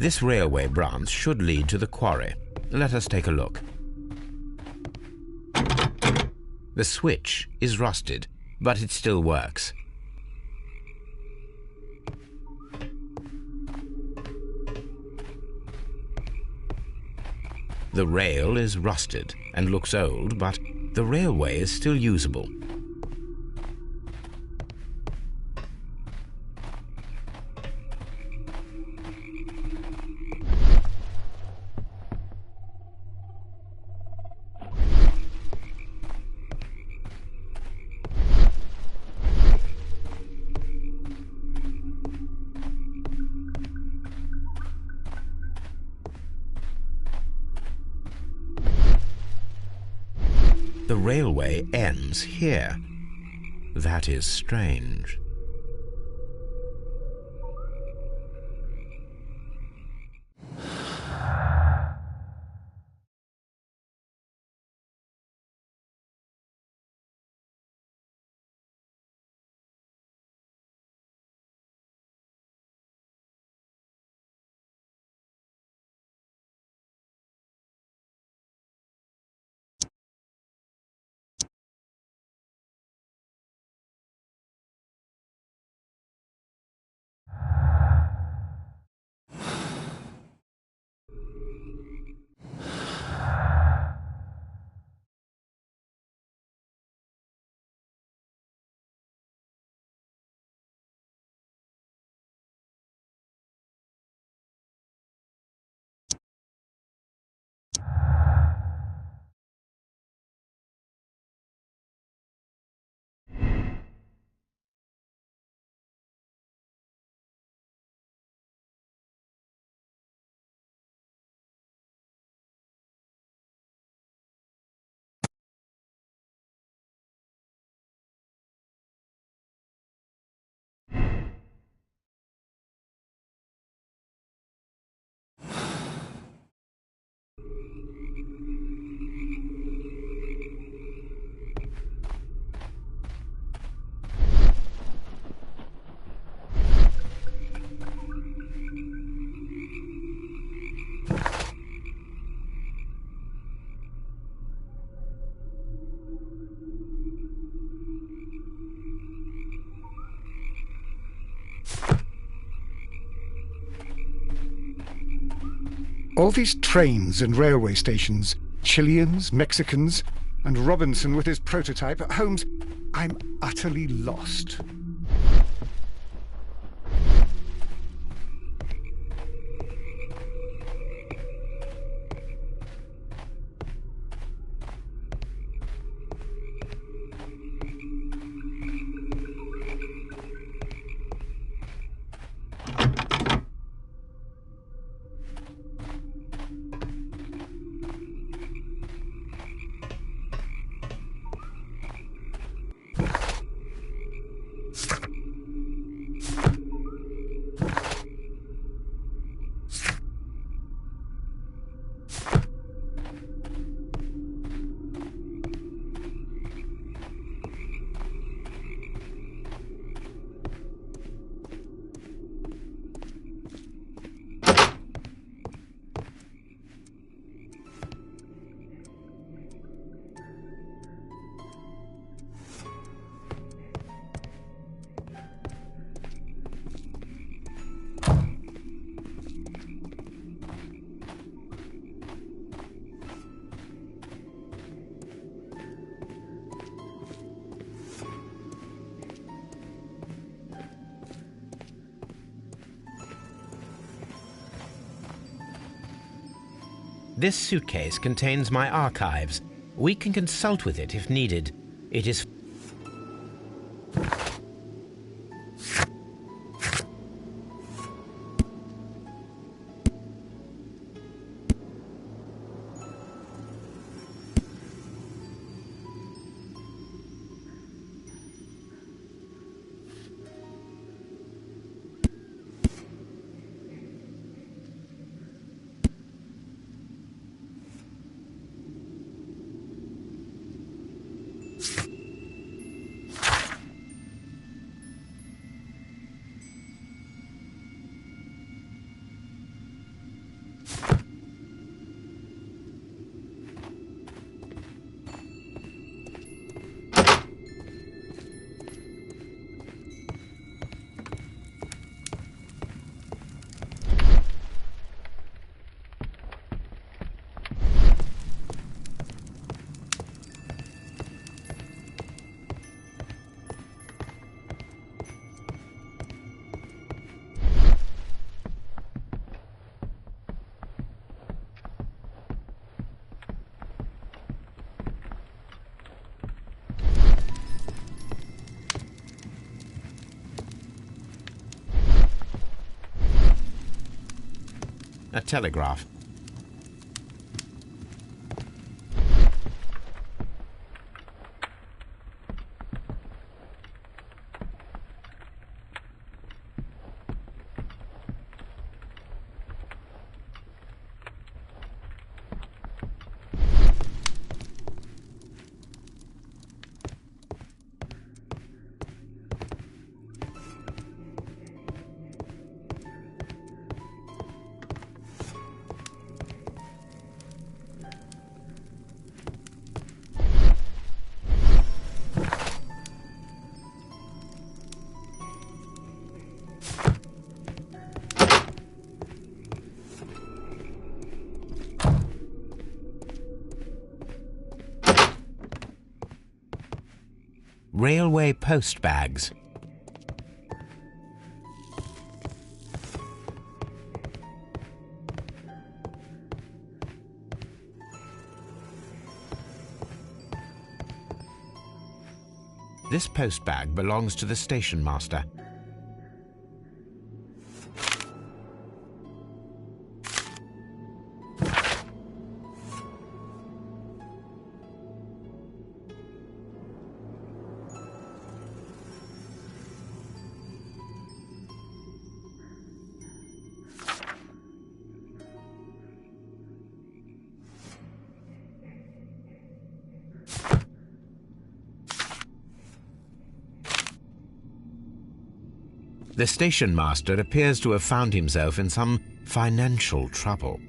This railway branch should lead to the quarry. Let us take a look. The switch is rusted, but it still works. The rail is rusted and looks old, but the railway is still usable. The railway ends here. That is strange. All these trains and railway stations, Chileans, Mexicans, And Robinson with his prototype. Holmes, I'm utterly lost. This suitcase contains my archives. We can consult with it if needed. It is... a telegraph. Railway post bags. This post bag belongs to the station master. The station master appears to have found himself in some financial trouble.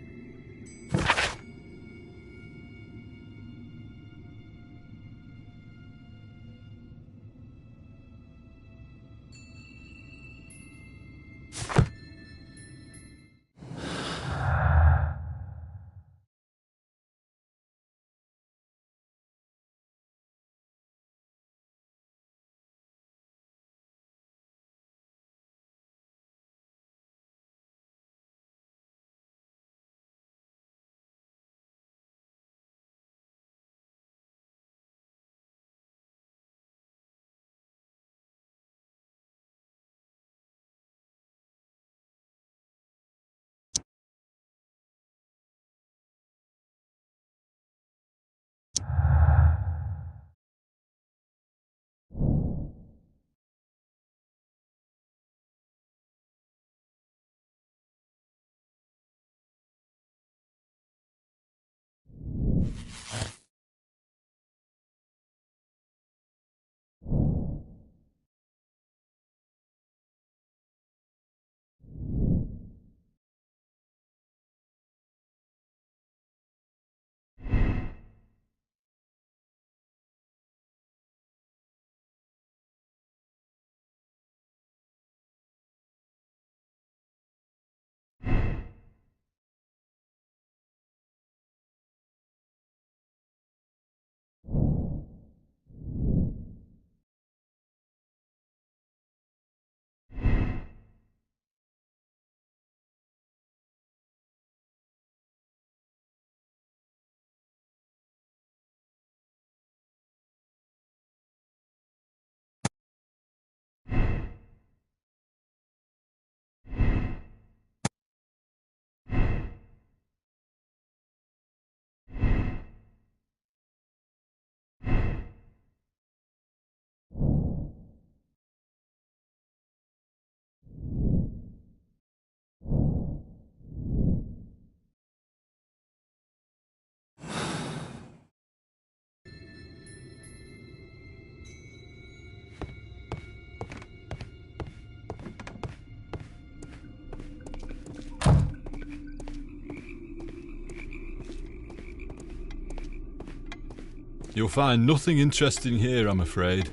You'll find nothing interesting here, I'm afraid.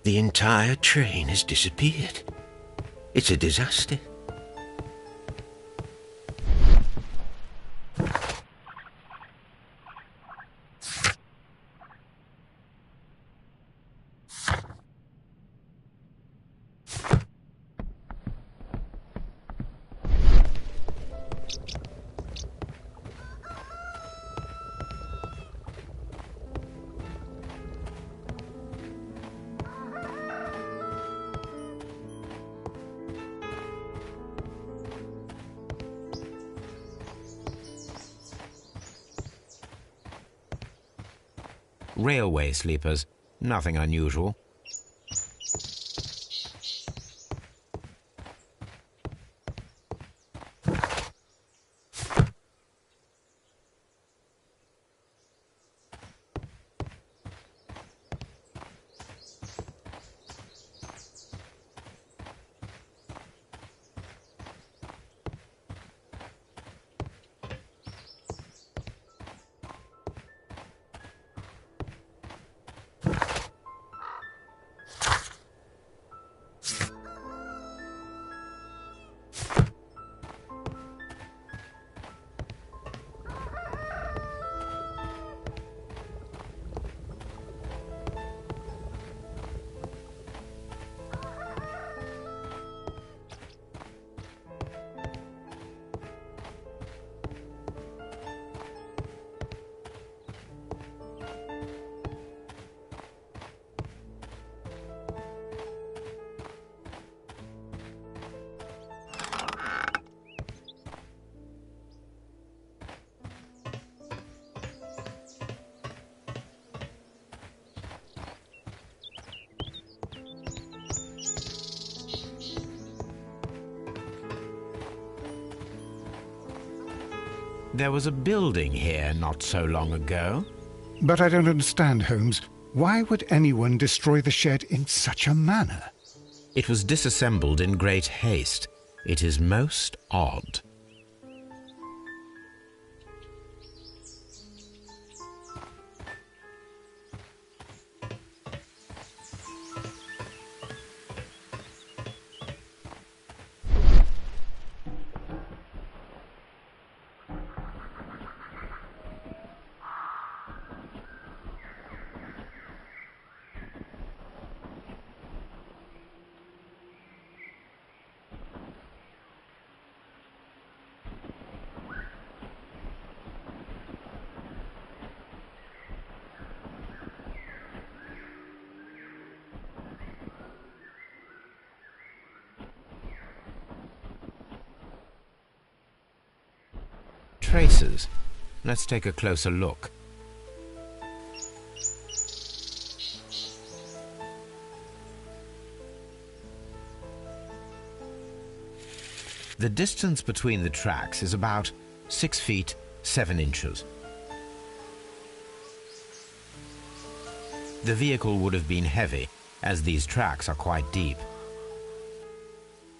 The entire train has disappeared. It's a disaster. Railway sleepers. Nothing unusual. There was a building here not so long ago. But I don't understand, Holmes. Why would anyone destroy the shed in such a manner? It was disassembled in great haste. It is most odd. Traces. Let's take a closer look. The distance between the tracks is about 6 feet 7 inches. The vehicle would have been heavy, as these tracks are quite deep.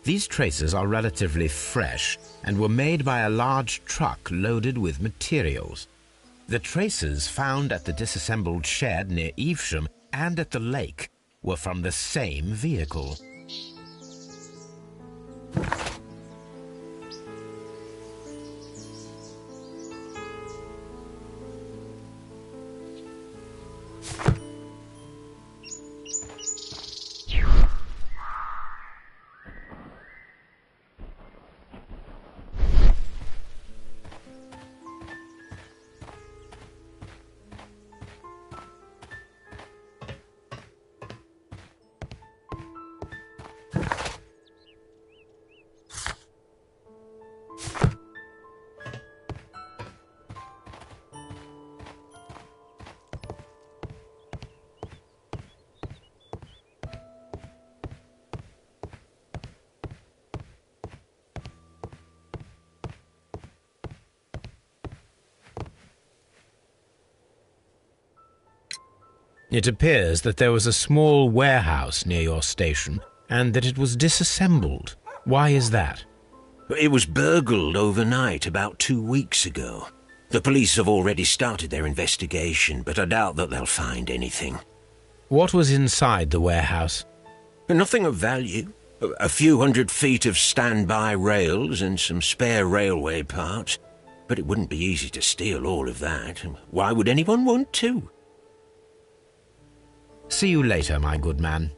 These traces are relatively fresh and were made by a large truck loaded with materials. The traces found at the disassembled shed near Evesham and at the lake were from the same vehicle. It appears that there was a small warehouse near your station and that it was disassembled. Why is that? It was burgled overnight about 2 weeks ago. The police have already started their investigation, but I doubt that they'll find anything. What was inside the warehouse? Nothing of value. A few 100 feet of standby rails and some spare railway parts. But it wouldn't be easy to steal all of that. Why would anyone want to? See you later, my good man.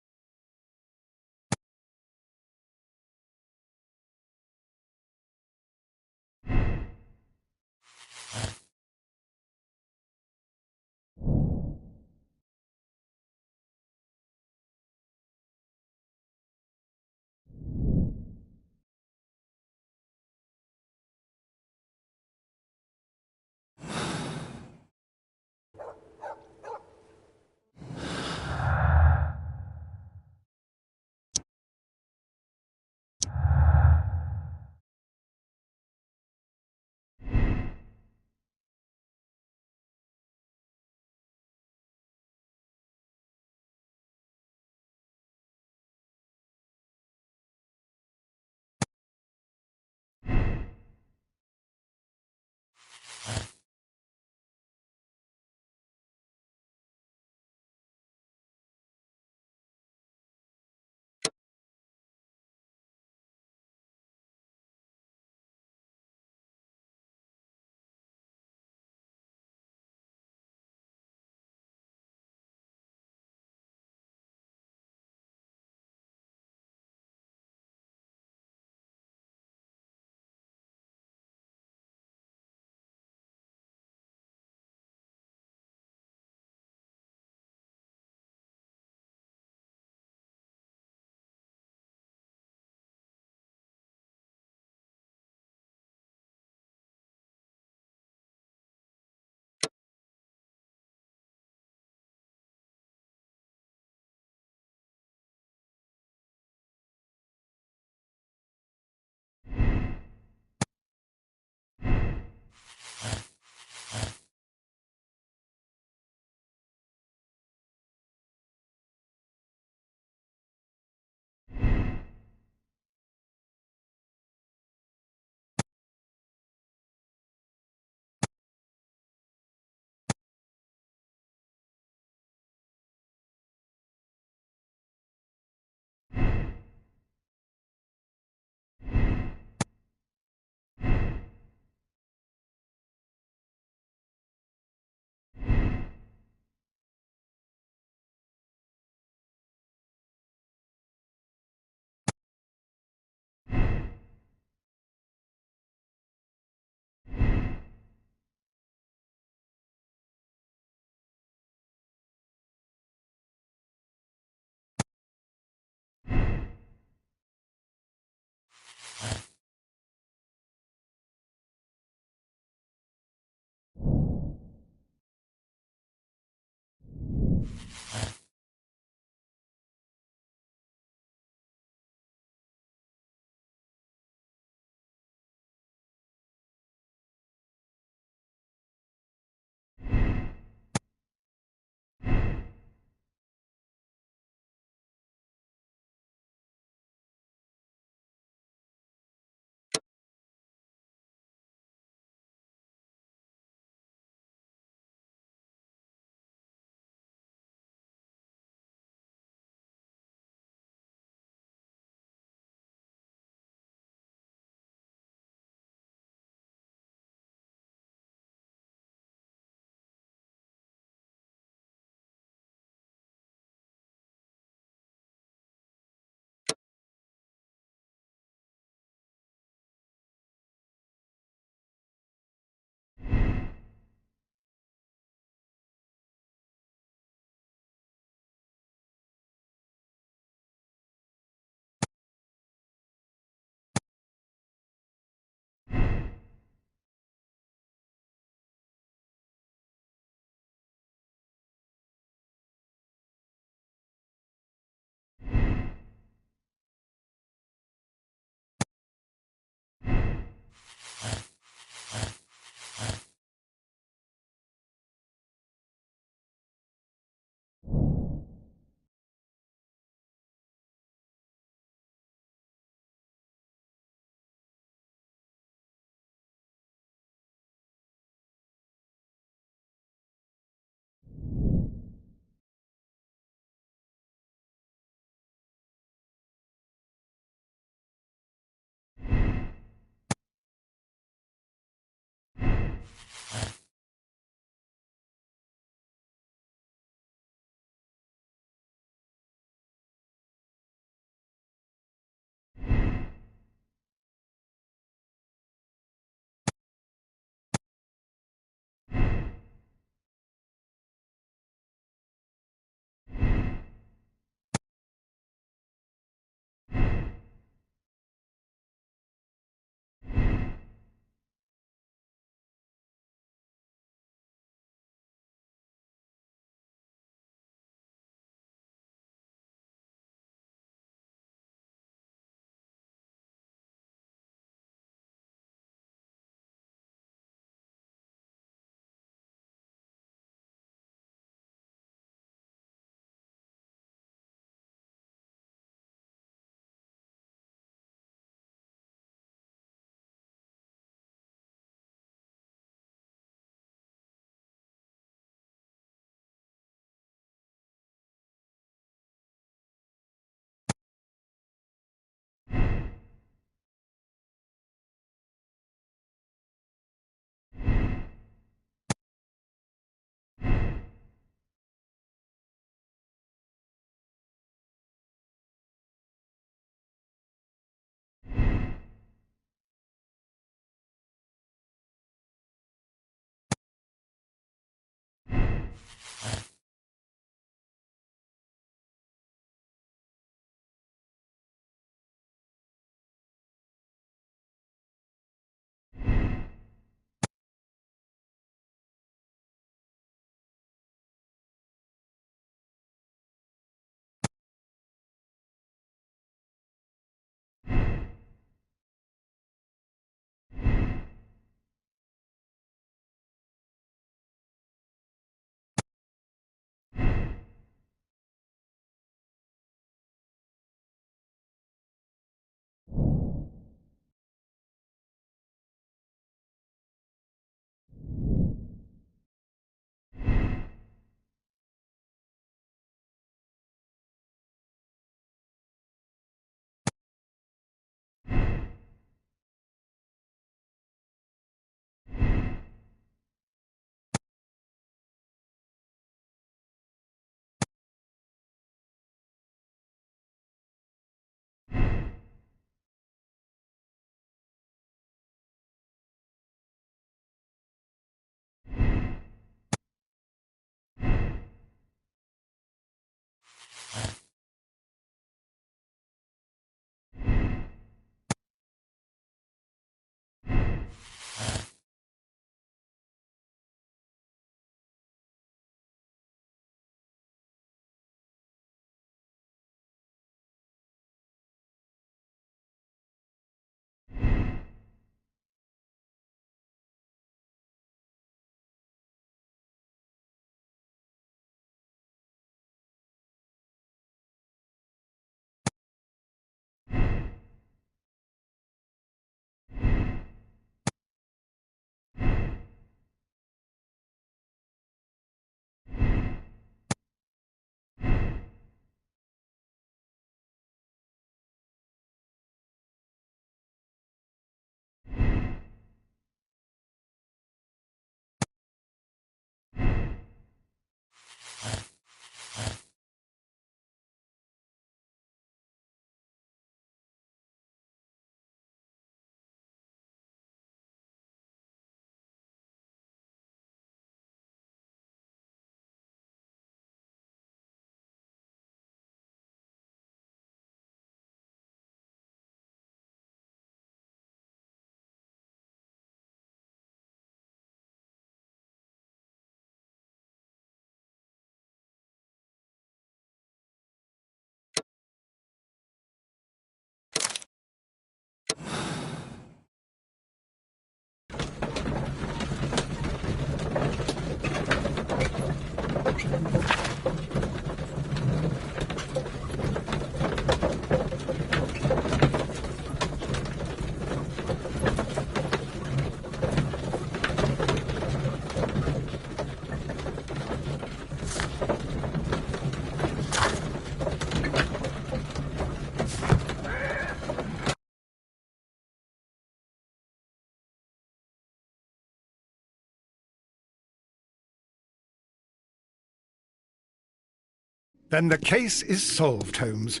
Then the case is solved, Holmes.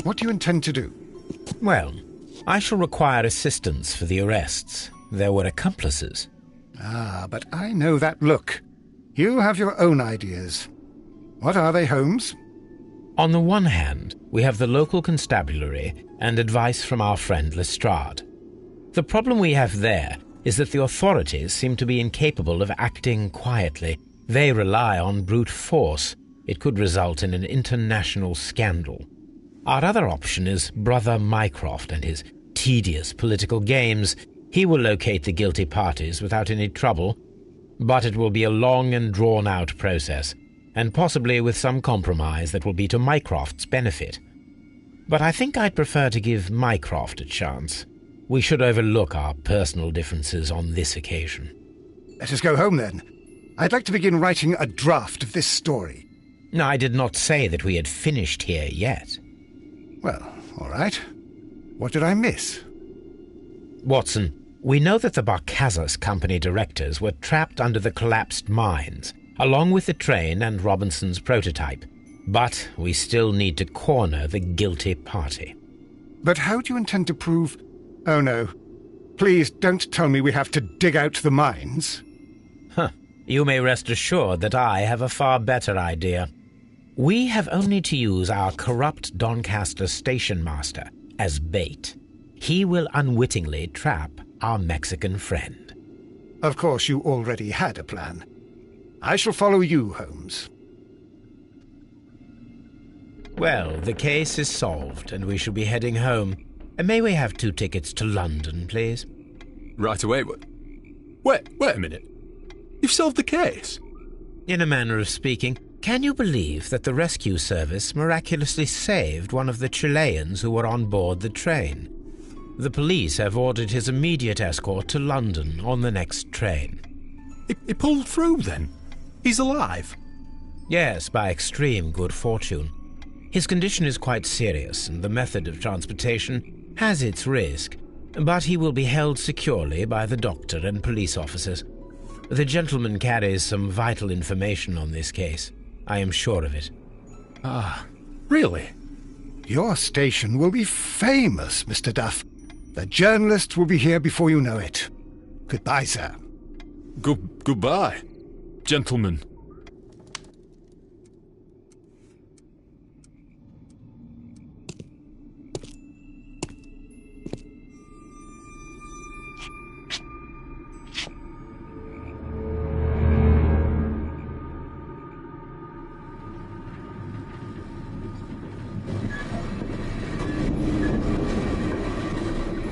What do you intend to do? Well, I shall require assistance for the arrests. There were accomplices. Ah, but I know that look. You have your own ideas. What are they, Holmes? On the one hand, we have the local constabulary and advice from our friend Lestrade. The problem we have there is that the authorities seem to be incapable of acting quietly. They rely on brute force. It could result in an international scandal. Our other option is Brother Mycroft and his tedious political games. He will locate the guilty parties without any trouble, but it will be a long and drawn-out process, and possibly with some compromise that will be to Mycroft's benefit. But I think I'd prefer to give Mycroft a chance. We should overlook our personal differences on this occasion. Let us go home, then. I'd like to begin writing a draft of this story. No, I did not say that we had finished here yet. Well, all right. What did I miss? Watson, we know that the Barcazas Company directors were trapped under the collapsed mines, along with the train and Robinson's prototype. But we still need to corner the guilty party. But how do you intend to prove... Oh, no. Please don't tell me we have to dig out the mines. You may rest assured that I have a far better idea. We have only to use our corrupt Doncaster station master as bait. He will unwittingly trap our Mexican friend. Of course, you already had a plan. I shall follow you, Holmes. Well, the case is solved, and we shall be heading home. May we have 2 tickets to London, please? Right away, but... Wait a minute. You've solved the case? In a manner of speaking, can you believe that the rescue service miraculously saved one of the Chileans who were on board the train? The police have ordered his immediate escort to London on the next train. He pulled through, then? He's alive? Yes, by extreme good fortune. His condition is quite serious, and the method of transportation has its risk, but he will be held securely by the doctor and police officers. The gentleman carries some vital information on this case. I am sure of it. Ah, really? Your station will be famous, Mr. Duff. The journalists will be here before you know it. Goodbye, sir. Goodbye, gentlemen.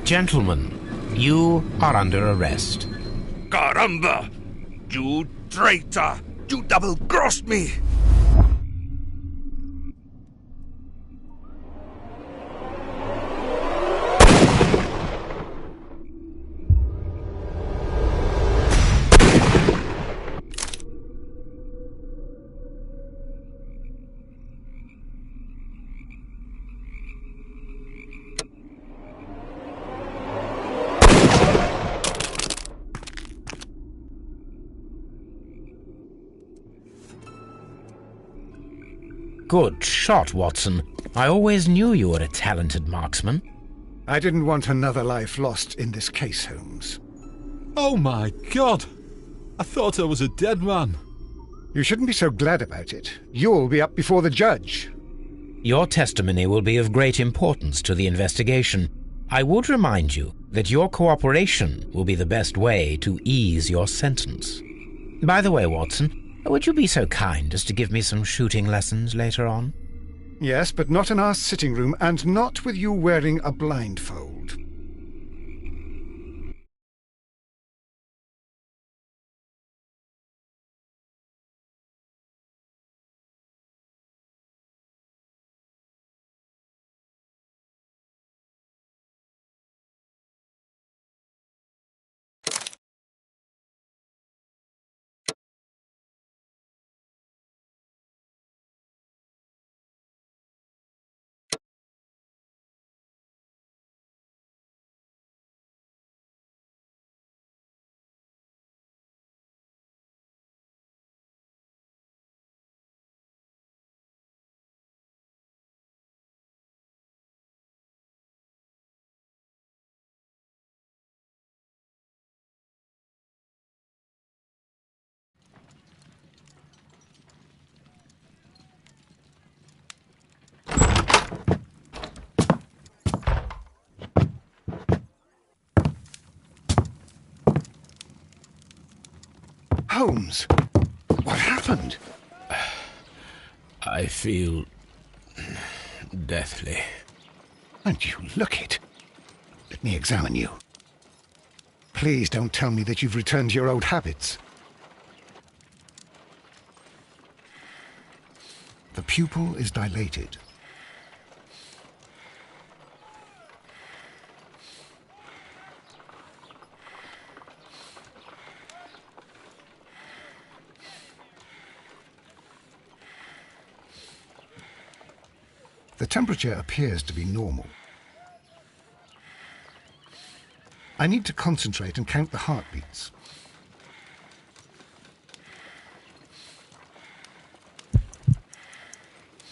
Gentlemen, you are under arrest. Caramba! You traitor! You double-crossed me! Good shot, Watson. I always knew you were a talented marksman. I didn't want another life lost in this case, Holmes. Oh my God! I thought I was a dead man. You shouldn't be so glad about it. You'll be up before the judge. Your testimony will be of great importance to the investigation. I would remind you that your cooperation will be the best way to ease your sentence. By the way, Watson, would you be so kind as to give me some shooting lessons later on? Yes, but not in our sitting room, and not with you wearing a blindfold. Holmes, what happened? I feel deathly. And you look it. Let me examine you. Please don't tell me that you've returned to your old habits. The pupil is dilated. The temperature appears to be normal. I need to concentrate and count the heartbeats.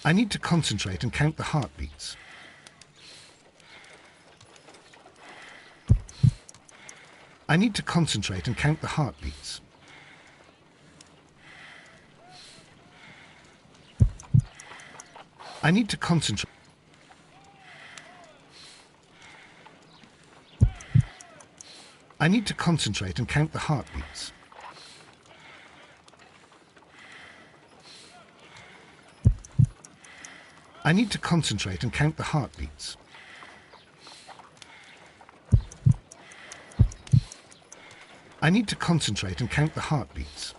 I need to concentrate and count the heartbeats. I need to concentrate and count the heartbeats. I need to concentrate. I need to concentrate and count the heartbeats. I need to concentrate and count the heartbeats. I need to concentrate and count the heartbeats.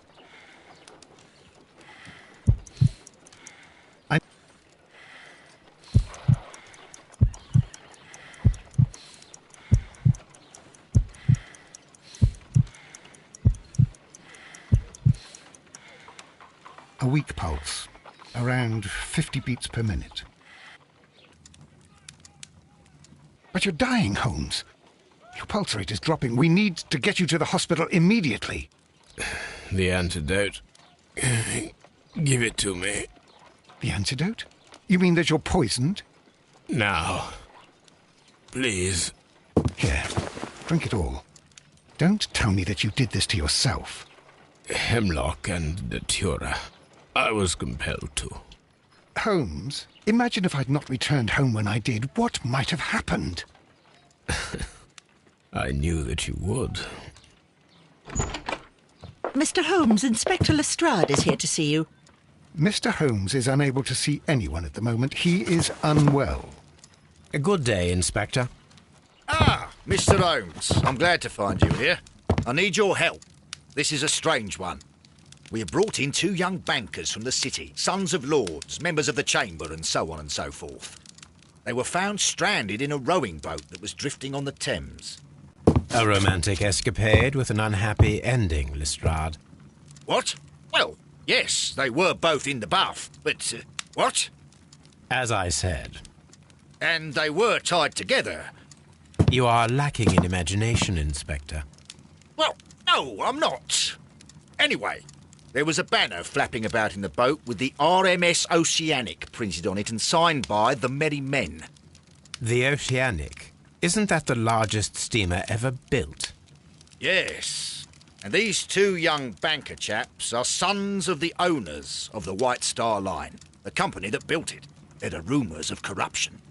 A weak pulse, around 50 beats per minute. But you're dying, Holmes. Your pulse rate is dropping. We need to get you to the hospital immediately. The antidote. Give it to me. The antidote? You mean that you're poisoned? Now. Please. Here, drink it all. Don't tell me that you did this to yourself. Hemlock and datura. I was compelled to. Holmes, imagine if I'd not returned home when I did. What might have happened? I knew that you would. Mr. Holmes, Inspector Lestrade is here to see you. Mr. Holmes is unable to see anyone at the moment. He is unwell. A good day, Inspector. Ah, Mr. Holmes, I'm glad to find you here. I need your help. This is a strange one. We have brought in 2 young bankers from the city, sons of lords, members of the Chamber, and so on and so forth. They were found stranded in a rowing boat that was drifting on the Thames. A romantic escapade with an unhappy ending, Lestrade. What? Well, yes, they were both in the bath, but, what? As I said. And they were tied together. You are lacking in imagination, Inspector. Well, no, I'm not. Anyway, there was a banner flapping about in the boat with the RMS Oceanic printed on it and signed by the Merry Men. The Oceanic? Isn't that the largest steamer ever built? Yes. And these 2 young banker chaps are sons of the owners of the White Star Line, the company that built it. There are rumours of corruption.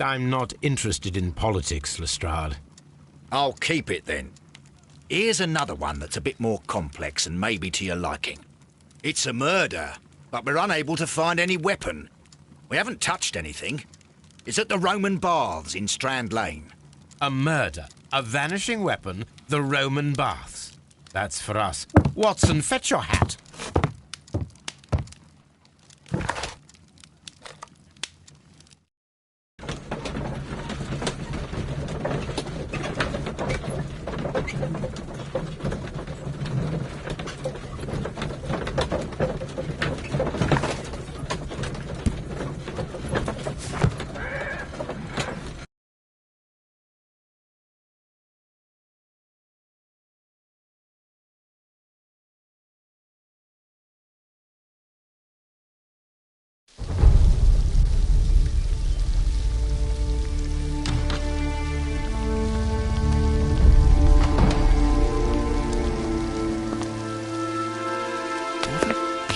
I'm not interested in politics, Lestrade. I'll keep it then. Here's another one that's a bit more complex and maybe to your liking. It's a murder, but we're unable to find any weapon. We haven't touched anything. It's at the Roman Baths in Strand Lane. A murder, a vanishing weapon, the Roman Baths. That's for us. Watson, fetch your hat.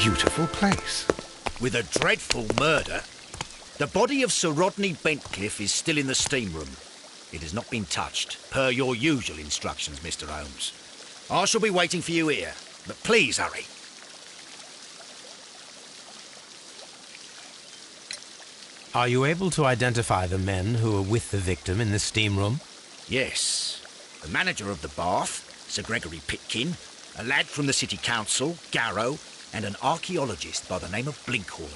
Beautiful place. With a dreadful murder. The body of Sir Rodney Bentcliffe is still in the steam room. It has not been touched, per your usual instructions, Mr. Holmes. I shall be waiting for you here. But please hurry. Are you able to identify the men who were with the victim in the steam room? Yes. The manager of the bath, Sir Gregory Pitkin, a lad from the City Council, Garrow, and an archaeologist by the name of Blinkhorn.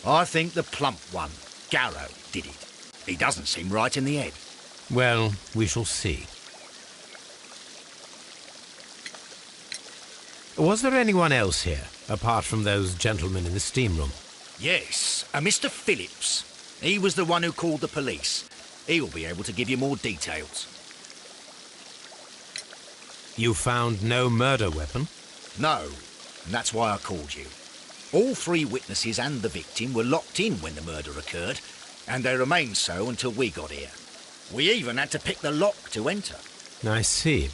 I think the plump one, Garrow, did it. He doesn't seem right in the head. Well, we shall see. Was there anyone else here, apart from those gentlemen in the steam room? Yes, a Mr. Phillips. He was the one who called the police. He'll be able to give you more details. You found no murder weapon? No, and that's why I called you. All three witnesses and the victim were locked in when the murder occurred, and they remained so until we got here. We even had to pick the lock to enter. I see.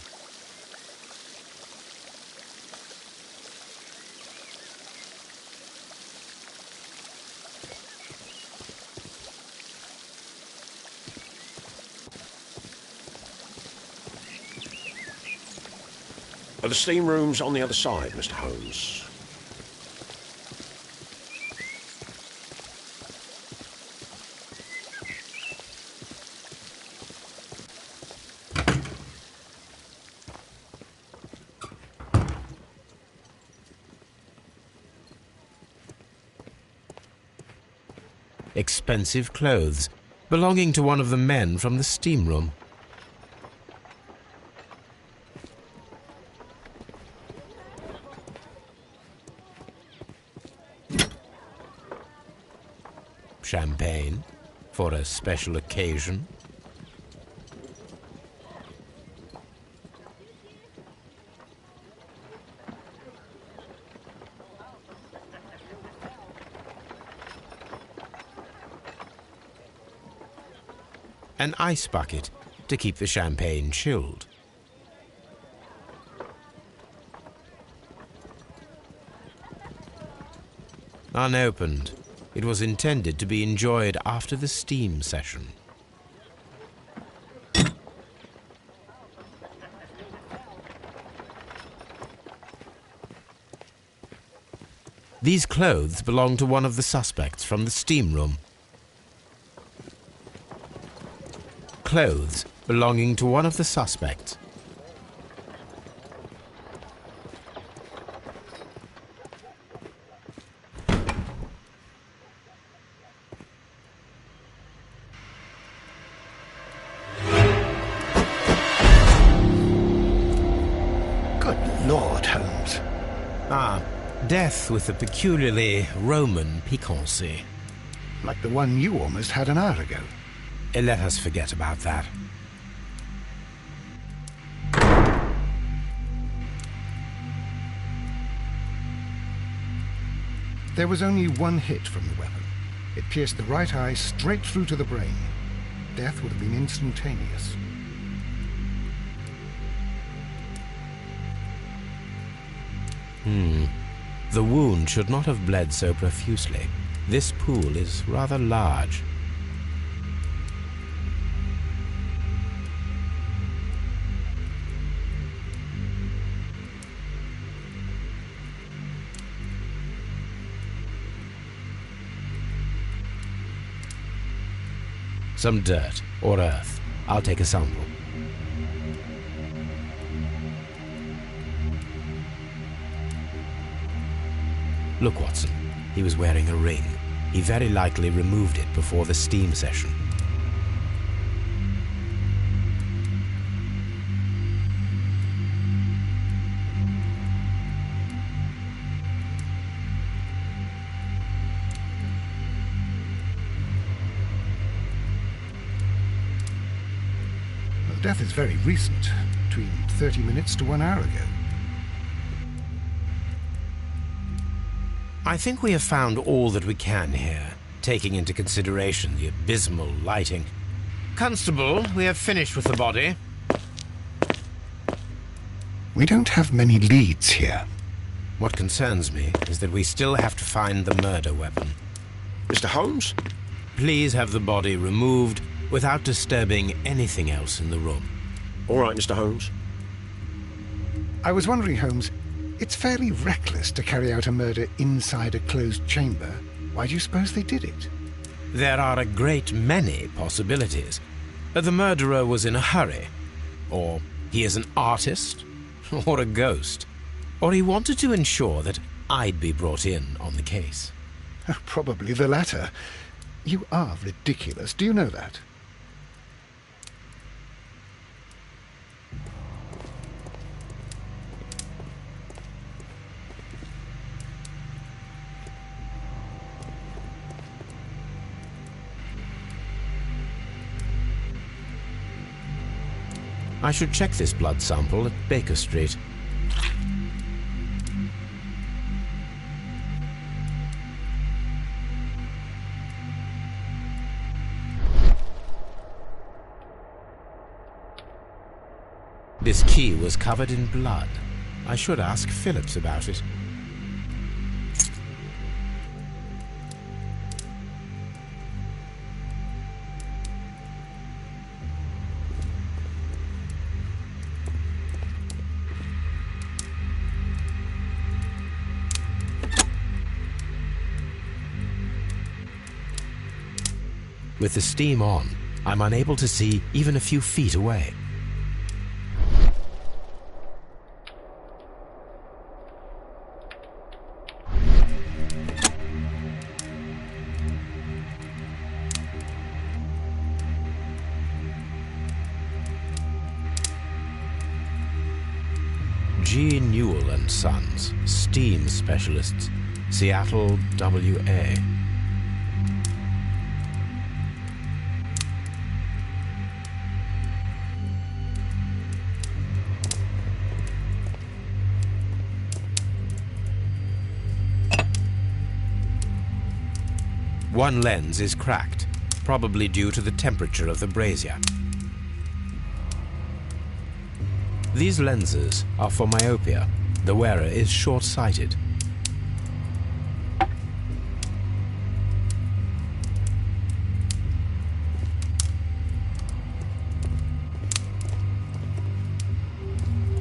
The steam room's on the other side, Mr. Holmes. Expensive clothes, belonging to one of the men from the steam room. Champagne for a special occasion. An ice bucket to keep the champagne chilled. Unopened. It was intended to be enjoyed after the steam session. These clothes belong to one of the suspects from the steam room. Clothes belonging to one of the suspects. Lord, Holmes. Death with a peculiarly Roman piquancy. Like the one you almost had an hour ago. Let us forget about that. There was only one hit from the weapon. It pierced the right eye straight through to the brain. Death would have been instantaneous. The wound should not have bled so profusely. This pool is rather large. Some dirt or earth. I'll take a sample. Look, Watson. He was wearing a ring. He very likely removed it before the steam session. The death is very recent, between 30 minutes to 1 hour ago. I think we have found all that we can here, taking into consideration the abysmal lighting. Constable, we have finished with the body. We don't have many leads here. What concerns me is that we still have to find the murder weapon. Mr. Holmes? Please have the body removed without disturbing anything else in the room. All right, Mr. Holmes. I was wondering, Holmes, It's fairly reckless to carry out a murder inside a closed chamber. Why do you suppose they did it? There are a great many possibilities. The murderer was in a hurry, or he is an artist, or a ghost, or he wanted to ensure that I'd be brought in on the case. Probably the latter. You are ridiculous. Do you know that? I should check this blood sample at Baker Street. This key was covered in blood. I should ask Phillips about it. With the steam on, I'm unable to see even a few feet away. G. Newell and Sons, steam specialists, Seattle, WA. One lens is cracked, probably due to the temperature of the brazier. These lenses are for myopia. The wearer is short-sighted.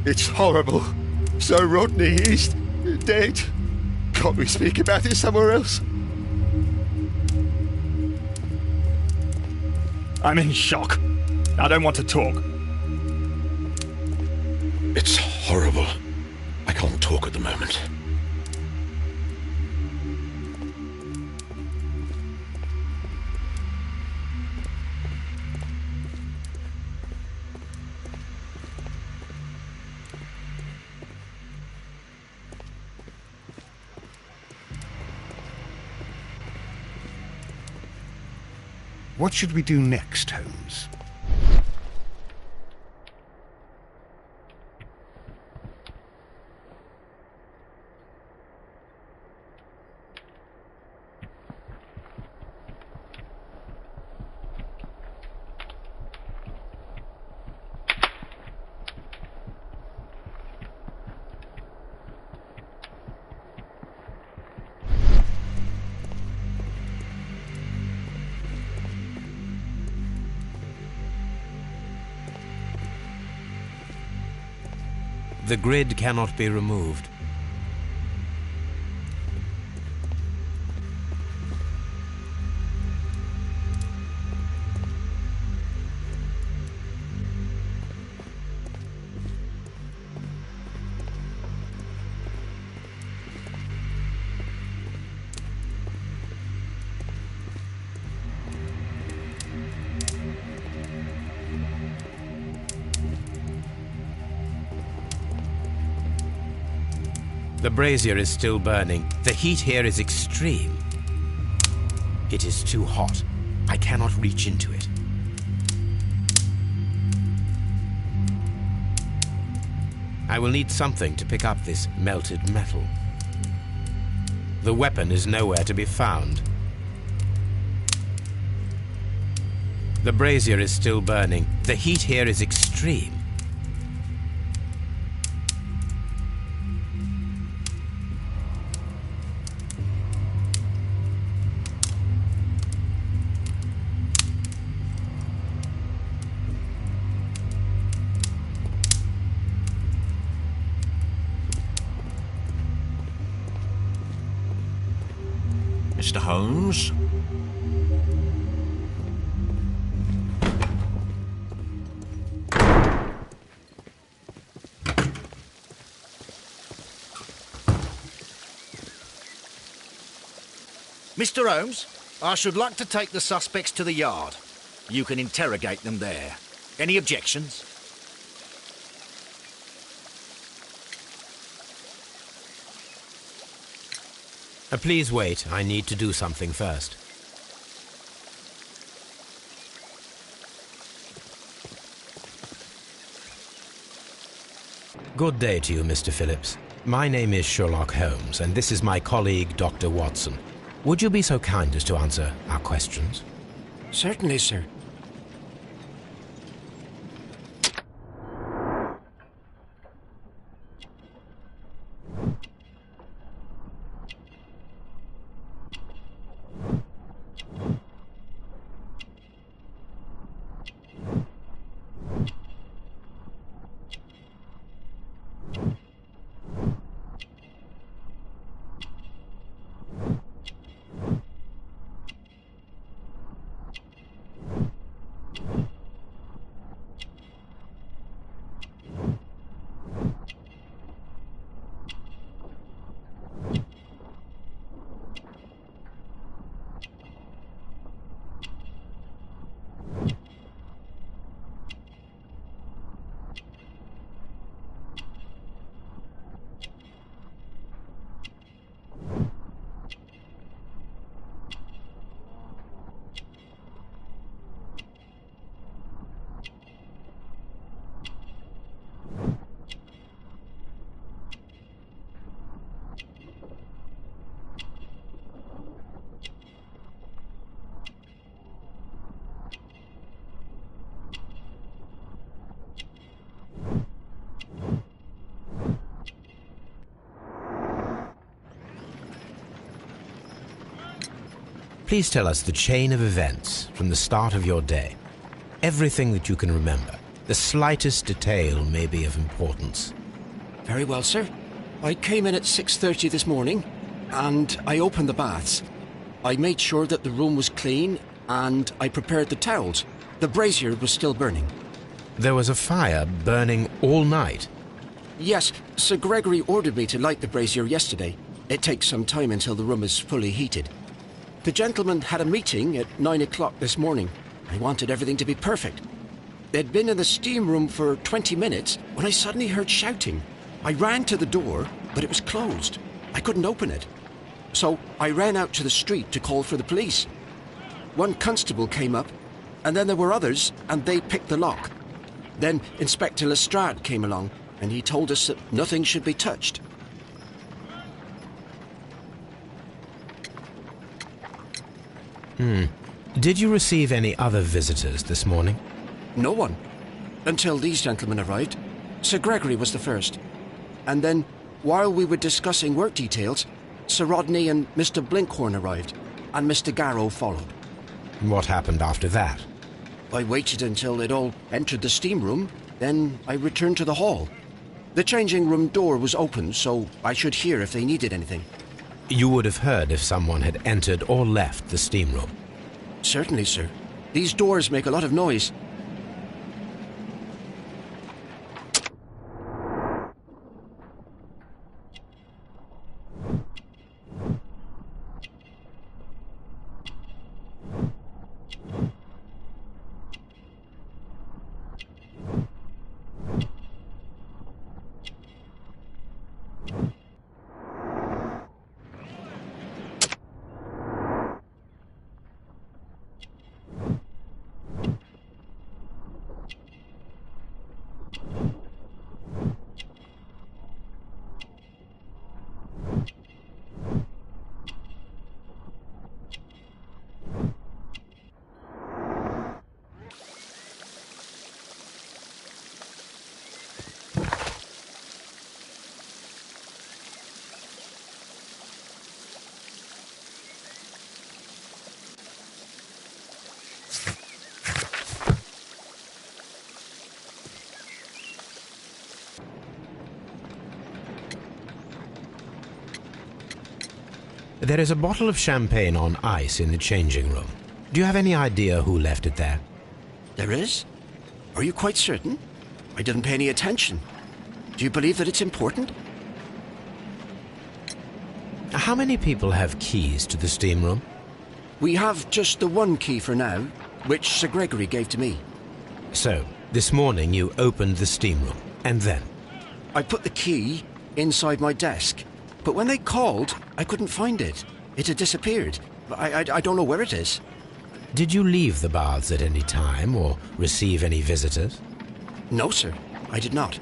It's horrible. So Rodney is dead. Can't we speak about it somewhere else? I'm in shock. I don't want to talk. It's horrible. I can't talk at the moment. What should we do next, Holmes? The grid cannot be removed. The brazier is still burning. The heat here is extreme. It is too hot. I cannot reach into it. I will need something to pick up this melted metal. The weapon is nowhere to be found. The brazier is still burning. The heat here is extreme. Mr. Holmes. Mr. Holmes, I should like to take the suspects to the yard. You can interrogate them there. Any objections? Please wait. I need to do something first. Good day to you, Mr. Phillips. My name is Sherlock Holmes, and this is my colleague, Dr. Watson. Would you be so kind as to answer our questions? Certainly, sir. Please tell us the chain of events from the start of your day. Everything that you can remember. The slightest detail may be of importance. Very well, sir. I came in at 6:30 this morning, and I opened the baths. I made sure that the room was clean, and I prepared the towels. The brazier was still burning. There was a fire burning all night. Yes, Sir Gregory ordered me to light the brazier yesterday. It takes some time until the room is fully heated. The gentleman had a meeting at 9 o'clock this morning. I wanted everything to be perfect. They'd been in the steam room for 20 minutes when I suddenly heard shouting. I ran to the door, but it was closed. I couldn't open it. So I ran out to the street to call for the police. One constable came up, and then there were others, and they picked the lock. Then Inspector Lestrade came along, and he told us that nothing should be touched. Did you receive any other visitors this morning? No one. Until these gentlemen arrived. Sir Gregory was the first. And then, while we were discussing work details, Sir Rodney and Mr. Blinkhorn arrived, and Mr. Garrow followed. What happened after that? I waited until they'd all entered the steam room, then I returned to the hall. The changing room door was open, so I should hear if they needed anything. You would have heard if someone had entered or left the steam room. Certainly, sir. These doors make a lot of noise. There is a bottle of champagne on ice in the changing room. Do you have any idea who left it there? There is? Are you quite certain? I didn't pay any attention. Do you believe that it's important? How many people have keys to the steam room? We have just the one key for now, which Sir Gregory gave to me. So, this morning you opened the steam room, and then? I put the key inside my desk, but when they called, I couldn't find it. It had disappeared. I don't know where it is. Did you leave the baths at any time, or receive any visitors? No, sir, I did not.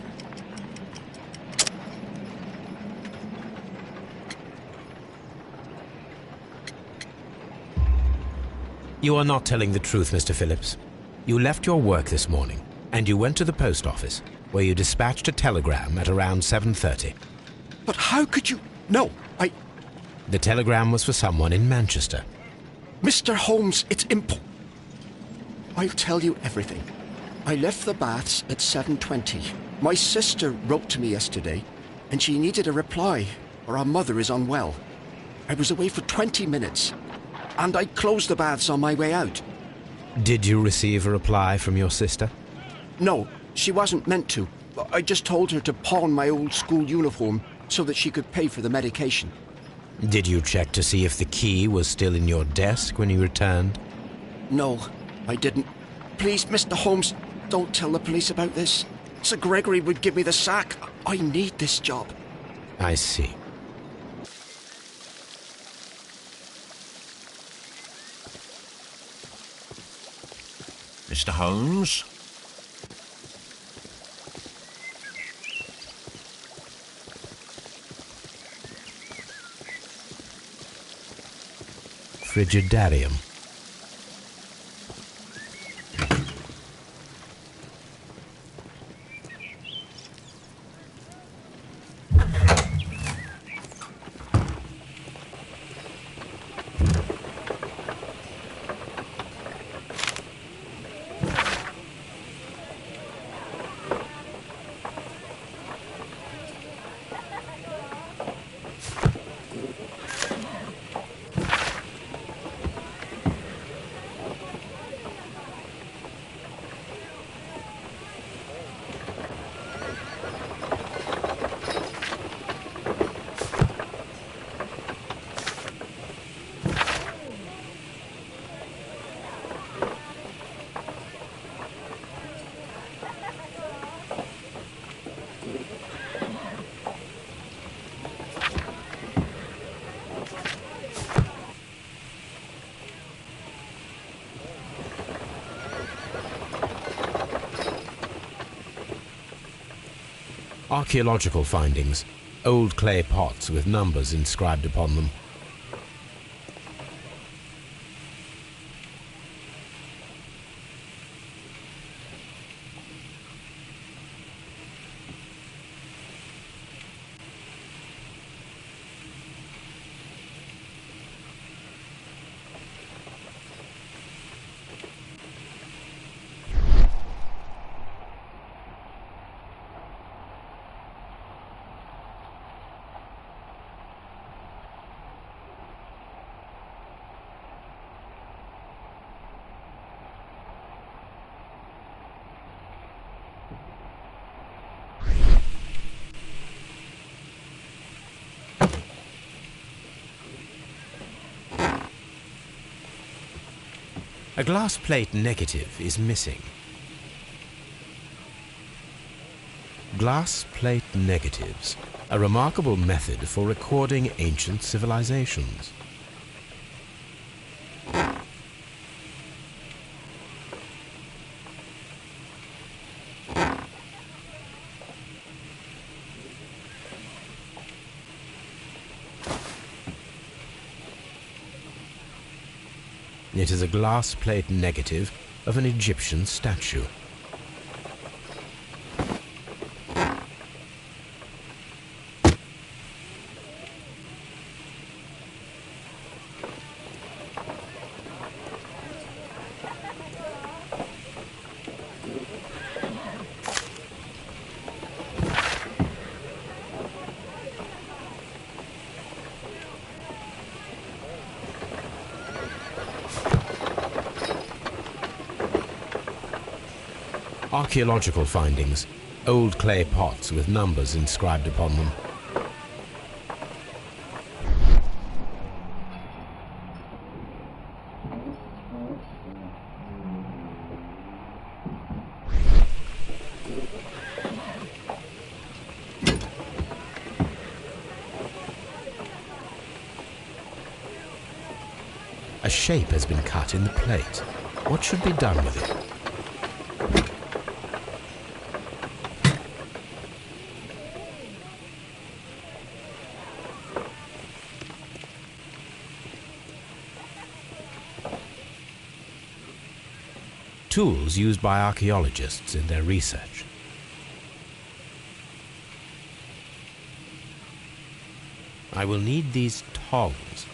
You are not telling the truth, Mr. Phillips. You left your work this morning, and you went to the post office, where you dispatched a telegram at around 7:30. But how could you... No, The telegram was for someone in Manchester. Mr. Holmes, it's I'll tell you everything. I left the baths at 7:20. My sister wrote to me yesterday, and she needed a reply, or our mother is unwell. I was away for 20 minutes, and I closed the baths on my way out. Did you receive a reply from your sister? No, she wasn't meant to. I just told her to pawn my old school uniform so that she could pay for the medication. Did you check to see if the key was still in your desk when you returned? No, I didn't. Please, Mr. Holmes, don't tell the police about this. Sir Gregory would give me the sack. I need this job. I see. Mr. Holmes? Frigidarium. Archaeological findings. Old clay pots with numbers inscribed upon them. A glass plate negative is missing. Glass plate negatives, a remarkable method for recording ancient civilizations. It is a glass plate negative of an Egyptian statue. Archaeological findings. Old clay pots with numbers inscribed upon them. A shape has been cut in the plate. What should be done with it? Tools used by archaeologists in their research. I will need these tongs.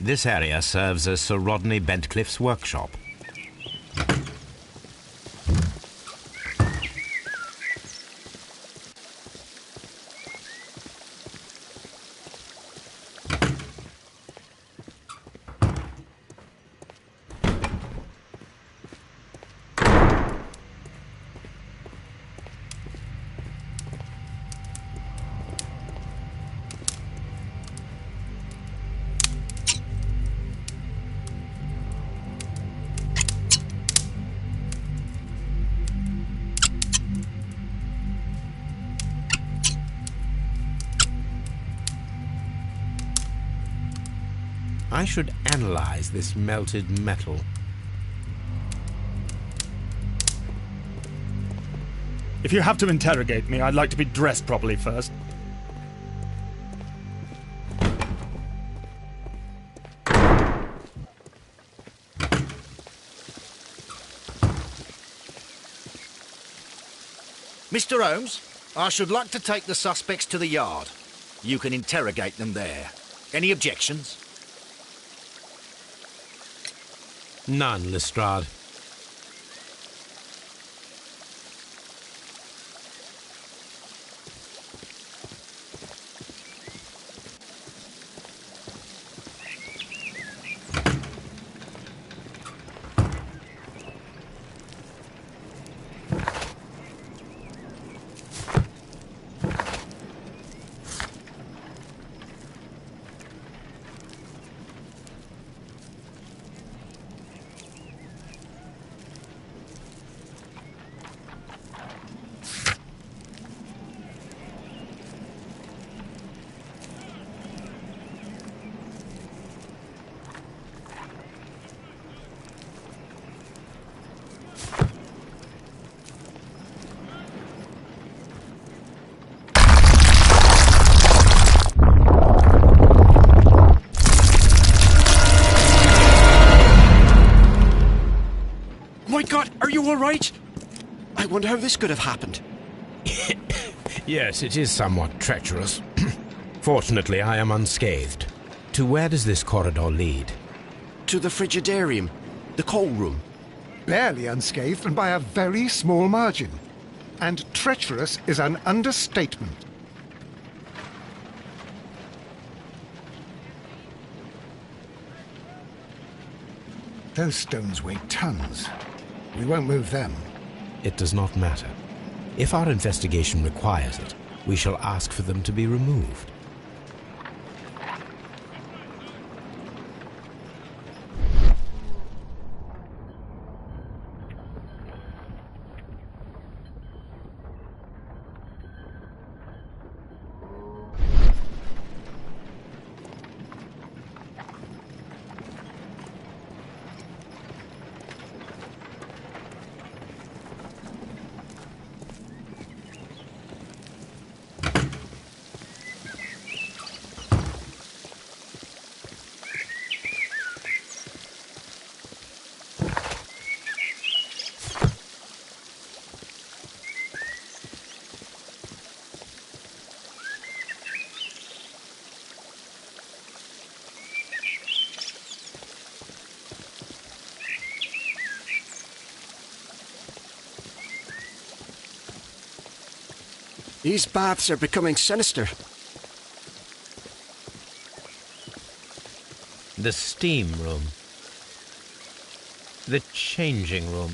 This area serves as Sir Rodney Bentcliffe's workshop. I should analyze this melted metal. If you have to interrogate me, I'd like to be dressed properly first. Mr. Holmes, I should like to take the suspects to the yard. You can interrogate them there. Any objections? None, Lestrade. My God, are you all right? I wonder how this could have happened. Yes, it is somewhat treacherous. Fortunately, I am unscathed. To where does this corridor lead? To the frigidarium, the coal room. Barely unscathed and by a very small margin. And treacherous is an understatement. Those stones weigh tons. We won't move them. It does not matter. If our investigation requires it, we shall ask for them to be removed. These baths are becoming sinister. The steam room. The changing room.